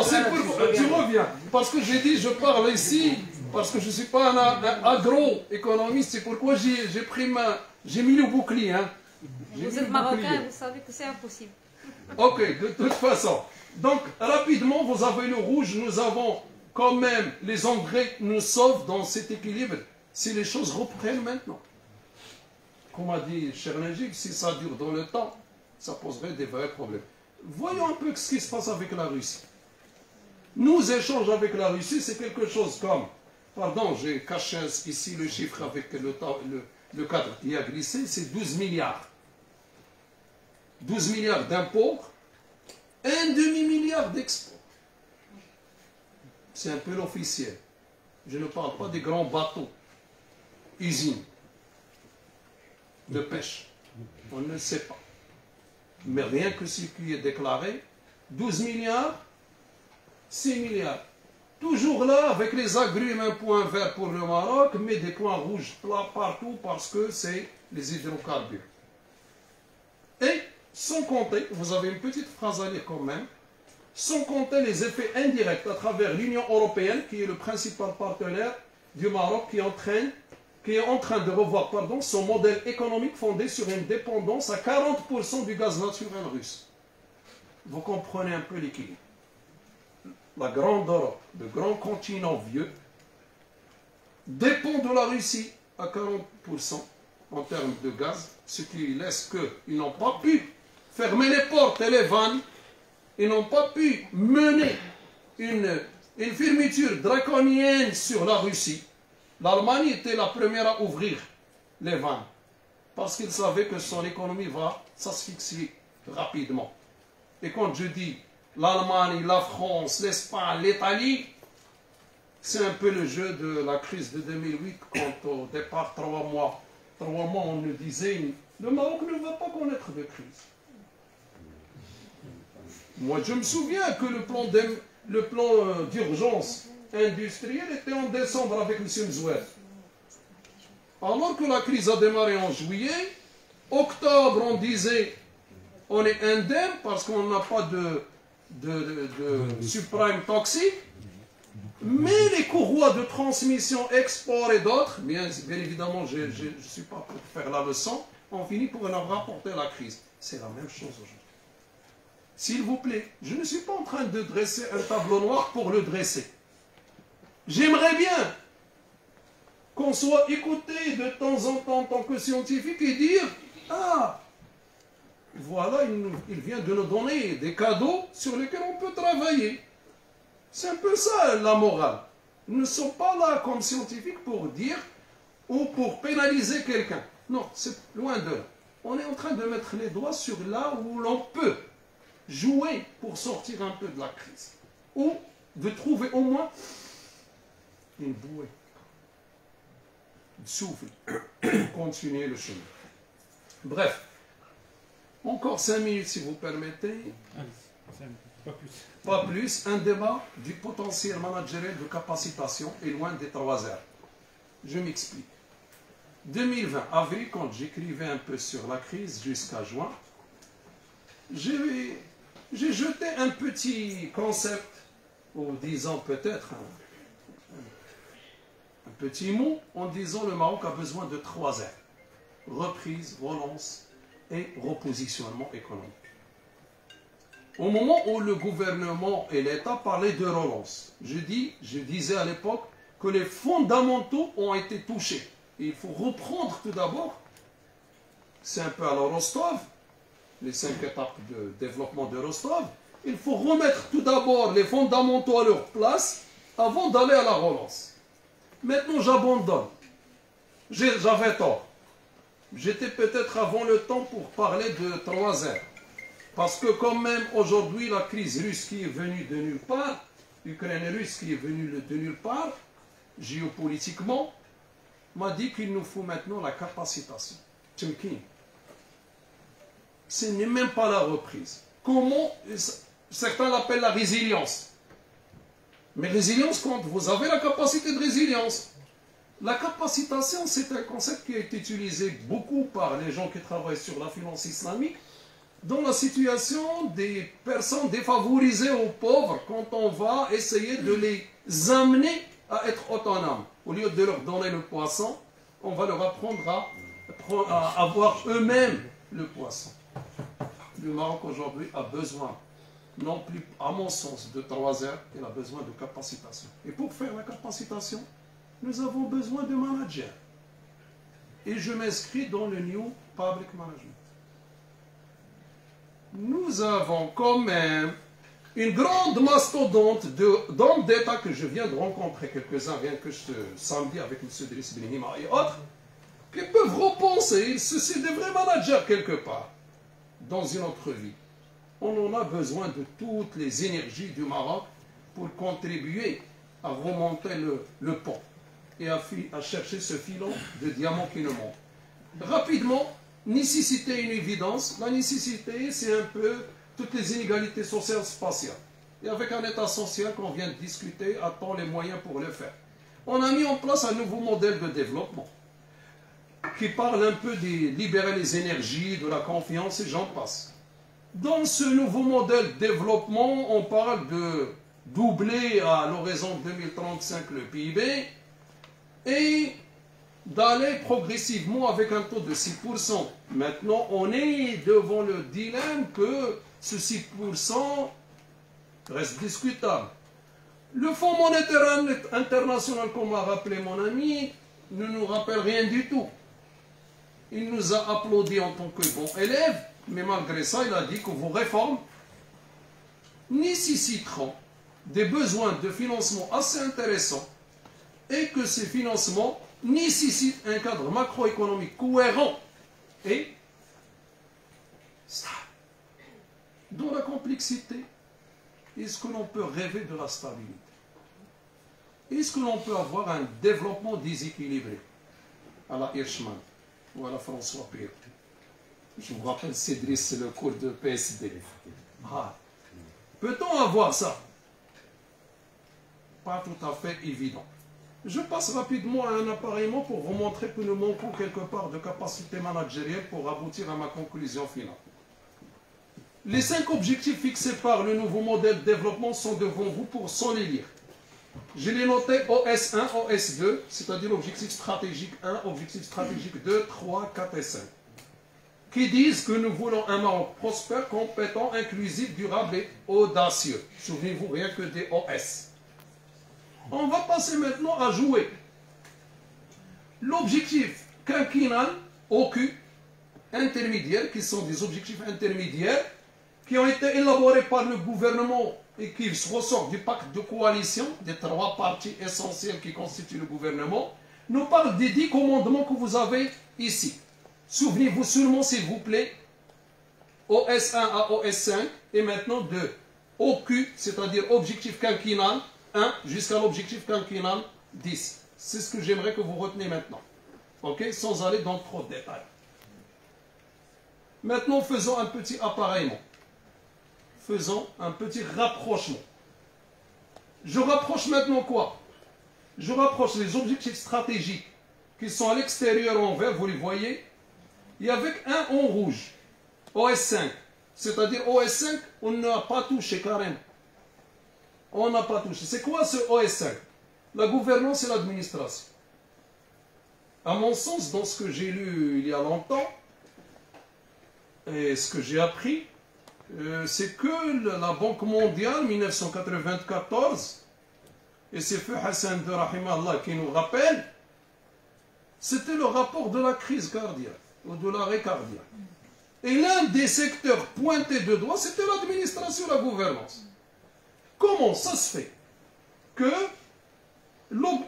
c'est pour... Tu reviens. Parce que j'ai dit, je parle ici, parce que je ne suis pas un agroéconomiste. C'est pourquoi j'ai pris j'ai mis le bouclier. Hein. Vous êtes marocain, vous savez que c'est impossible. Ok, de toute façon. Donc, rapidement, vous avez le rouge. Nous avons quand même les engrais nous sauvent dans cet équilibre si les choses reprennent maintenant. Comme a dit Chernejik, si ça dure dans le temps, ça poserait des vrais problèmes. Voyons un peu ce qui se passe avec la Russie. Nous échanges avec la Russie, c'est quelque chose comme, pardon, j'ai caché ici le chiffre avec le cadre qui a glissé, c'est 12 milliards. 12 milliards d'impôts, un demi-milliard d'exports. C'est un peu l'officiel. Je ne parle pas des grands bateaux, usines de pêche. On ne sait pas. Mais rien que ce qui est déclaré, 12 milliards, 6 milliards. Toujours là, avec les agrumes, un point vert pour le Maroc, mais des points rouges partout parce que c'est les hydrocarbures. Et, sans compter, vous avez une petite phrase à lire quand même, sans compter les effets indirects à travers l'Union européenne, qui est le principal partenaire du Maroc, qui est en train de revoir son modèle économique fondé sur une dépendance à 40% du gaz naturel russe. Vous comprenez un peu l'équilibre. La grande Europe, le grand continent vieux, dépend de la Russie à 40% en termes de gaz, ce qui laisse qu'ils n'ont pas pu fermer les portes et les vannes, ils n'ont pas pu mener une fermeture draconienne sur la Russie. L'Allemagne était la première à ouvrir les vannes parce qu'il savait que son économie va s'asphyxier rapidement. Et quand je dis l'Allemagne, la France, l'Espagne, l'Italie, c'est un peu le jeu de la crise de 2008 quand au départ, 3 mois, on nous disait le Maroc ne va pas connaître de crise. Moi, je me souviens que le plan d'urgence industrielle était en décembre avec M. Mzouer. Alors que la crise a démarré en juillet, octobre, on disait on est indemne parce qu'on n'a pas de subprime toxique, mais les courroies de transmission, export et d'autres, bien évidemment, je ne suis pas pour faire la leçon, on finit pour leur rapporter la crise. C'est la même chose aujourd'hui. S'il vous plaît, je ne suis pas en train de dresser un tableau noir pour le dresser. J'aimerais bien qu'on soit écouté de temps en temps en tant que scientifique et dire « Ah, voilà, il vient de nous donner des cadeaux sur lesquels on peut travailler. » C'est un peu ça la morale. Nous ne sommes pas là comme scientifiques pour dire ou pour pénaliser quelqu'un. Non, c'est loin de là. On est en train de mettre les doigts sur là où l'on peut jouer pour sortir un peu de la crise. Ou de trouver au moins une bouée de souffle pour continuer le chemin. Bref, encore 5 minutes si vous permettez. Pas plus. Pas plus, un débat du potentiel managériel de capacitation est loin des 3 R. Je m'explique. 2020, avril, quand j'écrivais un peu sur la crise jusqu'à juin, j'ai jeté un petit concept, ou disons peut-être un petit mot, en disant le Maroc a besoin de 3 R. Reprise, relance et repositionnement économique. Au moment où le gouvernement et l'État parlaient de relance, je disais à l'époque que les fondamentaux ont été touchés. Et il faut reprendre tout d'abord, c'est un peu à la Rostov, les 5 étapes de développement de Rostov, il faut remettre tout d'abord les fondamentaux à leur place avant d'aller à la relance. Maintenant j'abandonne. J'avais tort. J'étais peut-être avant le temps pour parler de 3 R. Parce que quand même aujourd'hui la crise russe qui est venue de nulle part, l'Ukraine russe qui est venue de nulle part, géopolitiquement, m'a dit qu'il nous faut maintenant la capacitation. Tchemkin. Ce n'est même pas la reprise. Comment, certains l'appellent la résilience. Mais résilience quand vous avez la capacité de résilience. La capacitation, c'est un concept qui a été utilisé beaucoup par les gens qui travaillent sur la finance islamique dans la situation des personnes défavorisées ou pauvres quand on va essayer de les amener à être autonomes. Au lieu de leur donner le poisson, on va leur apprendre à avoir eux-mêmes le poisson. Le Maroc aujourd'hui a besoin, non plus à mon sens, de 3 heures, il a besoin de capacitation. Et pour faire la capacitation, nous avons besoin de managers. Et je m'inscris dans le New Public Management. Nous avons quand même une grande mastodonte d'hommes d'État que je viens de rencontrer, quelques-uns rien que ce samedi avec M. Driss Benhima et autres, qui peuvent repenser, c'est des vrais managers quelque part, dans une autre vie. On en a besoin de toutes les énergies du Maroc pour contribuer à remonter le pont et à chercher ce filon de diamant qui nous manque. Rapidement, nécessité une évidence. La nécessité, c'est un peu toutes les inégalités sociales spatiales. Et avec un État social qu'on vient de discuter, a-t-on les moyens pour le faire? On a mis en place un nouveau modèle de développement qui parle un peu de libérer les énergies, de la confiance et j'en passe. Dans ce nouveau modèle de développement, on parle de doubler à l'horizon 2035 le PIB et d'aller progressivement avec un taux de 6%. Maintenant, on est devant le dilemme que ce 6% reste discutable. Le Fonds monétaire international, comme a rappelé mon ami, ne nous rappelle rien du tout. Il nous a applaudi en tant que bon élève, mais malgré ça, il a dit que vos réformes nécessiteront des besoins de financement assez intéressants et que ces financements nécessitent un cadre macroéconomique cohérent et stable. Dans la complexité, est-ce que l'on peut rêver de la stabilité? Est-ce que l'on peut avoir un développement déséquilibré à la Hirschman ou à la François Pire? Je vous rappelle, Cédric, c'est le cours de PSD. Ah. Peut-on avoir ça? Pas tout à fait évident. Je passe rapidement à un appareillement pour vous montrer que nous manquons quelque part de capacité managérielle pour aboutir à ma conclusion finale. Les 5 objectifs fixés par le nouveau modèle de développement sont devant vous pour s'en les lire. Je les noté OS1, OS2, c'est-à-dire objectif stratégique 1, objectif stratégique 2, 3, 4 et 5, qui disent que nous voulons un Maroc prospère, compétent, inclusif, durable et audacieux. Souvenez-vous rien que des OS. On va passer maintenant à jouer. L'objectif quinquennal, OQ, intermédiaire, qui sont des objectifs intermédiaires, qui ont été élaborés par le gouvernement et qui ressortent du pacte de coalition des 3 parties essentielles qui constituent le gouvernement, nous parlent des 10 commandements que vous avez ici. Souvenez-vous seulement, s'il vous plaît, OS1 à OS5, et maintenant de OQ, c'est-à-dire objectif quinquennal 1 jusqu'à l'objectif quinquennal 10. C'est ce que j'aimerais que vous reteniez maintenant. Ok? Sans aller dans trop de détails. Maintenant, faisons un petit appareillement. Faisons un petit rapprochement. Je rapproche maintenant quoi? Je rapproche les objectifs stratégiques qui sont à l'extérieur en vert, vous les voyez, et avec un en rouge, OS5. C'est-à-dire OS5, on n'a pas touché carrément. On n'a pas touché. C'est quoi ce OS5? La gouvernance et l'administration. À mon sens, dans ce que j'ai lu il y a longtemps, et ce que j'ai appris, c'est que la Banque mondiale, 1994, et c'est Feu Hassan de Rahimallah qui nous rappelle, c'était le rapport de la crise cardiaque, ou de l'arrêt cardiaque. Et l'un des secteurs pointés de doigt, c'était l'administration et la gouvernance. Comment ça se fait que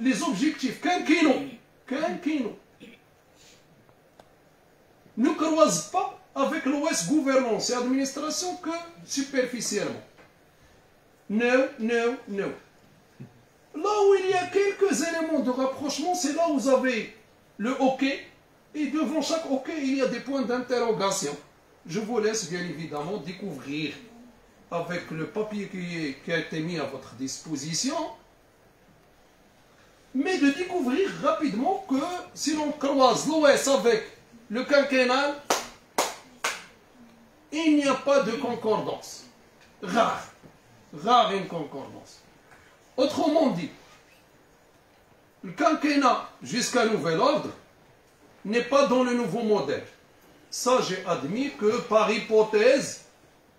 les objectifs quinquennaux ne croisent pas avec l'OS gouvernance et administration que superficiellement? Non. Là où il y a quelques éléments de rapprochement, c'est là où vous avez le OK, et devant chaque OK, il y a des points d'interrogation. Je vous laisse bien évidemment découvrir avec le papier qui a été mis à votre disposition, mais de découvrir rapidement que si l'on croise l'OS avec le quinquennal, il n'y a pas de concordance. Rare une concordance. Autrement dit, le quinquennat jusqu'à nouvel ordre n'est pas dans le nouveau modèle. Ça, j'ai admis que par hypothèse,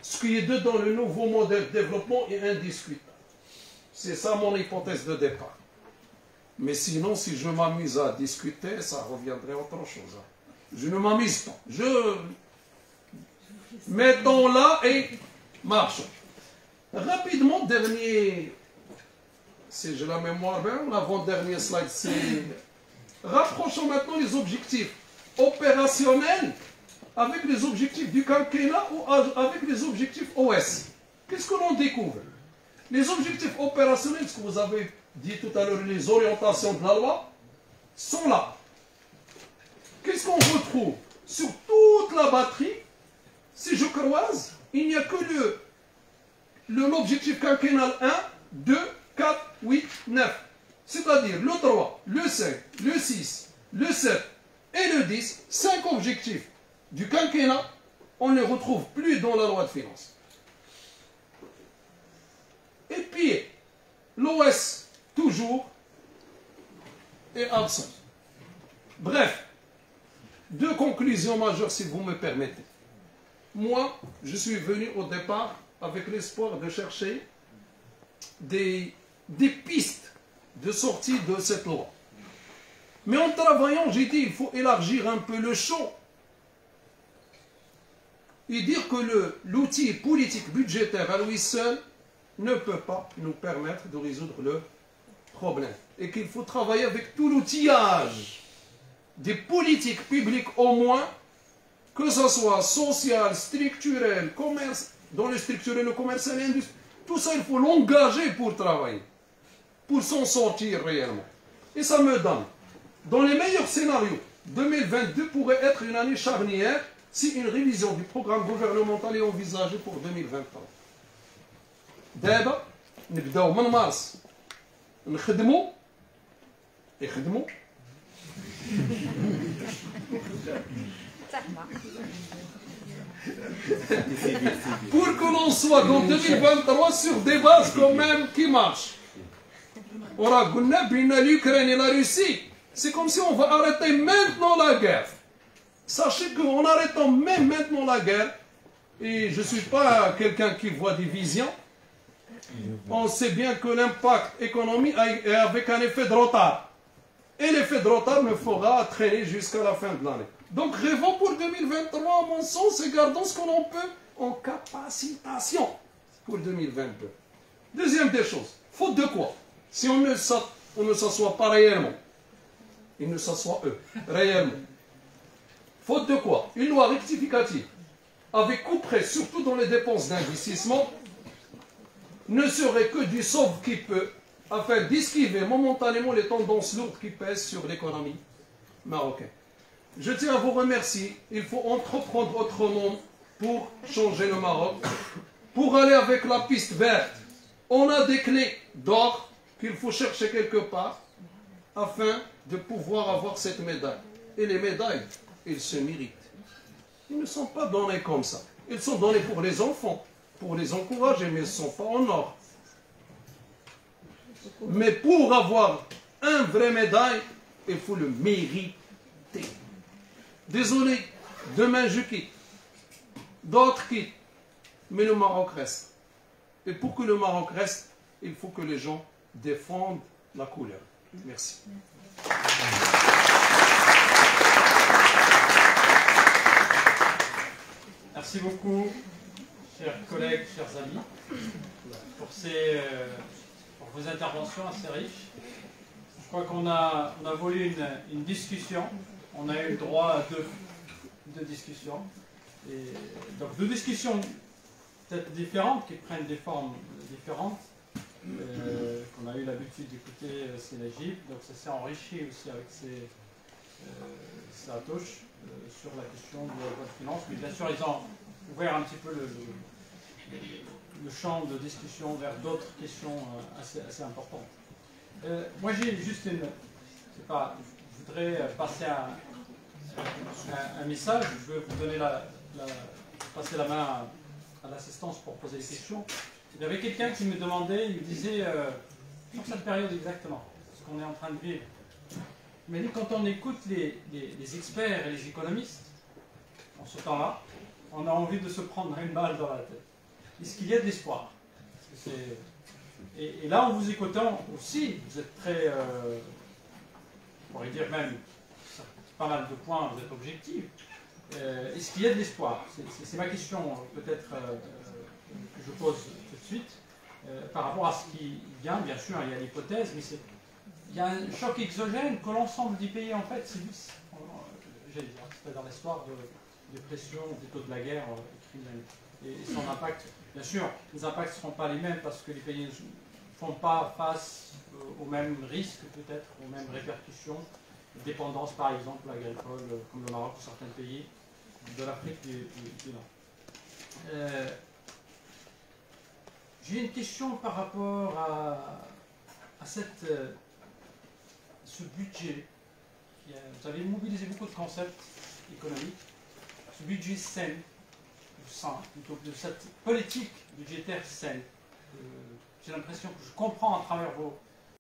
ce qui est dans le nouveau modèle de développement est indiscutable. C'est ça mon hypothèse de départ. Mais sinon, si je m'amuse à discuter, ça reviendrait à autre chose. Je ne m'amuse pas. Mettons là et marchons. Rapidement, dernier, si j'ai la mémoire bien, l'avant-dernier slide, c'est rapprochons maintenant les objectifs opérationnels avec les objectifs du quinquennat ou avec les objectifs OS. Qu'est-ce que l'on découvre? Les objectifs opérationnels, ce que vous avez dit tout à l'heure, les orientations de la loi, sont là. Qu'est-ce qu'on retrouve? Sur toute la batterie, si je croise, il n'y a que l'objectif quinquennal 1, 2, 4, 8, 9. C'est-à-dire le 3, le 5, le 6, le 7 et le 10, 5 objectifs du quinquennat, on ne les retrouve plus dans la loi de finances. Et puis, l'OS, toujours, est absent. Bref, deux conclusions majeures, si vous me permettez. Moi, je suis venu au départ avec l'espoir de chercher des pistes de sortie de cette loi. Mais en travaillant, j'ai dit qu'il faut élargir un peu le champ et dire que l'outil politique budgétaire à lui seul ne peut pas nous permettre de résoudre le problème. Et qu'il faut travailler avec tout l'outillage des politiques publiques au moins, que ce soit social, structurel, commerce, dans le structurel, le commercial et l'industrie. Tout ça, il faut l'engager pour travailler, pour s'en sortir réellement. Et ça me donne, dans les meilleurs scénarios, 2022 pourrait être une année charnière si une révision du programme gouvernemental est envisagée pour 2023. D'abord, نبداو من مارس نخدموا يخدموا pour que l'on soit dans 2023 sur des bases quand même qui marchent. وراه قلنا بين l'Ukraine et la Russie, c'est comme si on va arrêter maintenant la guerre. Sachez qu'en arrêtant même maintenant la guerre, et je ne suis pas quelqu'un qui voit des visions, on sait bien que l'impact économique est avec un effet de retard. Et l'effet de retard me fera traîner jusqu'à la fin de l'année. Donc rêvons pour 2023 à mon sens et gardons ce qu'on peut en capacitation pour 2022. Deuxième des choses, faute de quoi? Si on ne s'assoit pas réellement, ils ne s'assoient eux, réellement. Faute de quoi? Une loi rectificative avec couperet surtout dans les dépenses d'investissement ne serait que du sauve qui peut afin d'esquiver momentanément les tendances lourdes qui pèsent sur l'économie marocaine. Je tiens à vous remercier. Il faut entreprendre autrement pour changer le Maroc, pour aller avec la piste verte. On a des clés d'or qu'il faut chercher quelque part afin de pouvoir avoir cette médaille. Et les médailles, ils se méritent. Ils ne sont pas donnés comme ça. Ils sont donnés pour les enfants, pour les encourager, mais ils ne sont pas en or. Mais pour avoir un vrai médaille, il faut le mériter. Désolé, demain je quitte. D'autres quittent. Mais le Maroc reste. Et pour que le Maroc reste, il faut que les gens défendent la couleur. Merci. Merci beaucoup, chers collègues, chers amis, pour vos interventions assez riches. Je crois qu'on a voulu une discussion. On a eu le droit à deux discussions. Et donc deux discussions peut-être différentes, qui prennent des formes différentes, qu'on a eu l'habitude d'écouter l'Égypte. Donc ça s'est enrichi aussi avec sa touche sur la question de la loi de finances. Mais bien sûr, ils ont ouvert un petit peu le champ de discussion vers d'autres questions assez importantes. Moi, j'ai juste je voudrais passer un message. Je vais vous donner passer la main à l'assistance pour poser des questions. Il y avait quelqu'un qui me demandait, il me disait, sur cette période exactement, ce qu'on est en train de vivre. Il m'a dit, quand on écoute les experts et les économistes, en ce temps-là, on a envie de se prendre une balle dans la tête. Est-ce qu'il y a de l'espoir? Et là, en vous écoutant aussi, vous êtes très, on pourrait dire même, pas mal de points, vous êtes objectif. Est-ce qu'il y a de l'espoir? C'est ma question, peut-être, que je pose tout de suite. Par rapport à ce qui vient, bien sûr, il y a l'hypothèse, mais il y a un choc exogène que l'ensemble des pays, en fait, subissent. C'est-à-dire l'histoire de pression, plutôt de la guerre criminelle. Et son impact, bien sûr, les impacts ne seront pas les mêmes parce que les pays ne font pas face aux mêmes risques, peut-être, aux mêmes répercussions. Dépendance, par exemple, agricole, comme le Maroc ou certains pays de l'Afrique du Nord. J'ai une question par rapport à ce budget. Vous avez mobilisé beaucoup de concepts économiques. Ce budget sain, plutôt de cette politique budgétaire saine. J'ai l'impression que je comprends à travers vos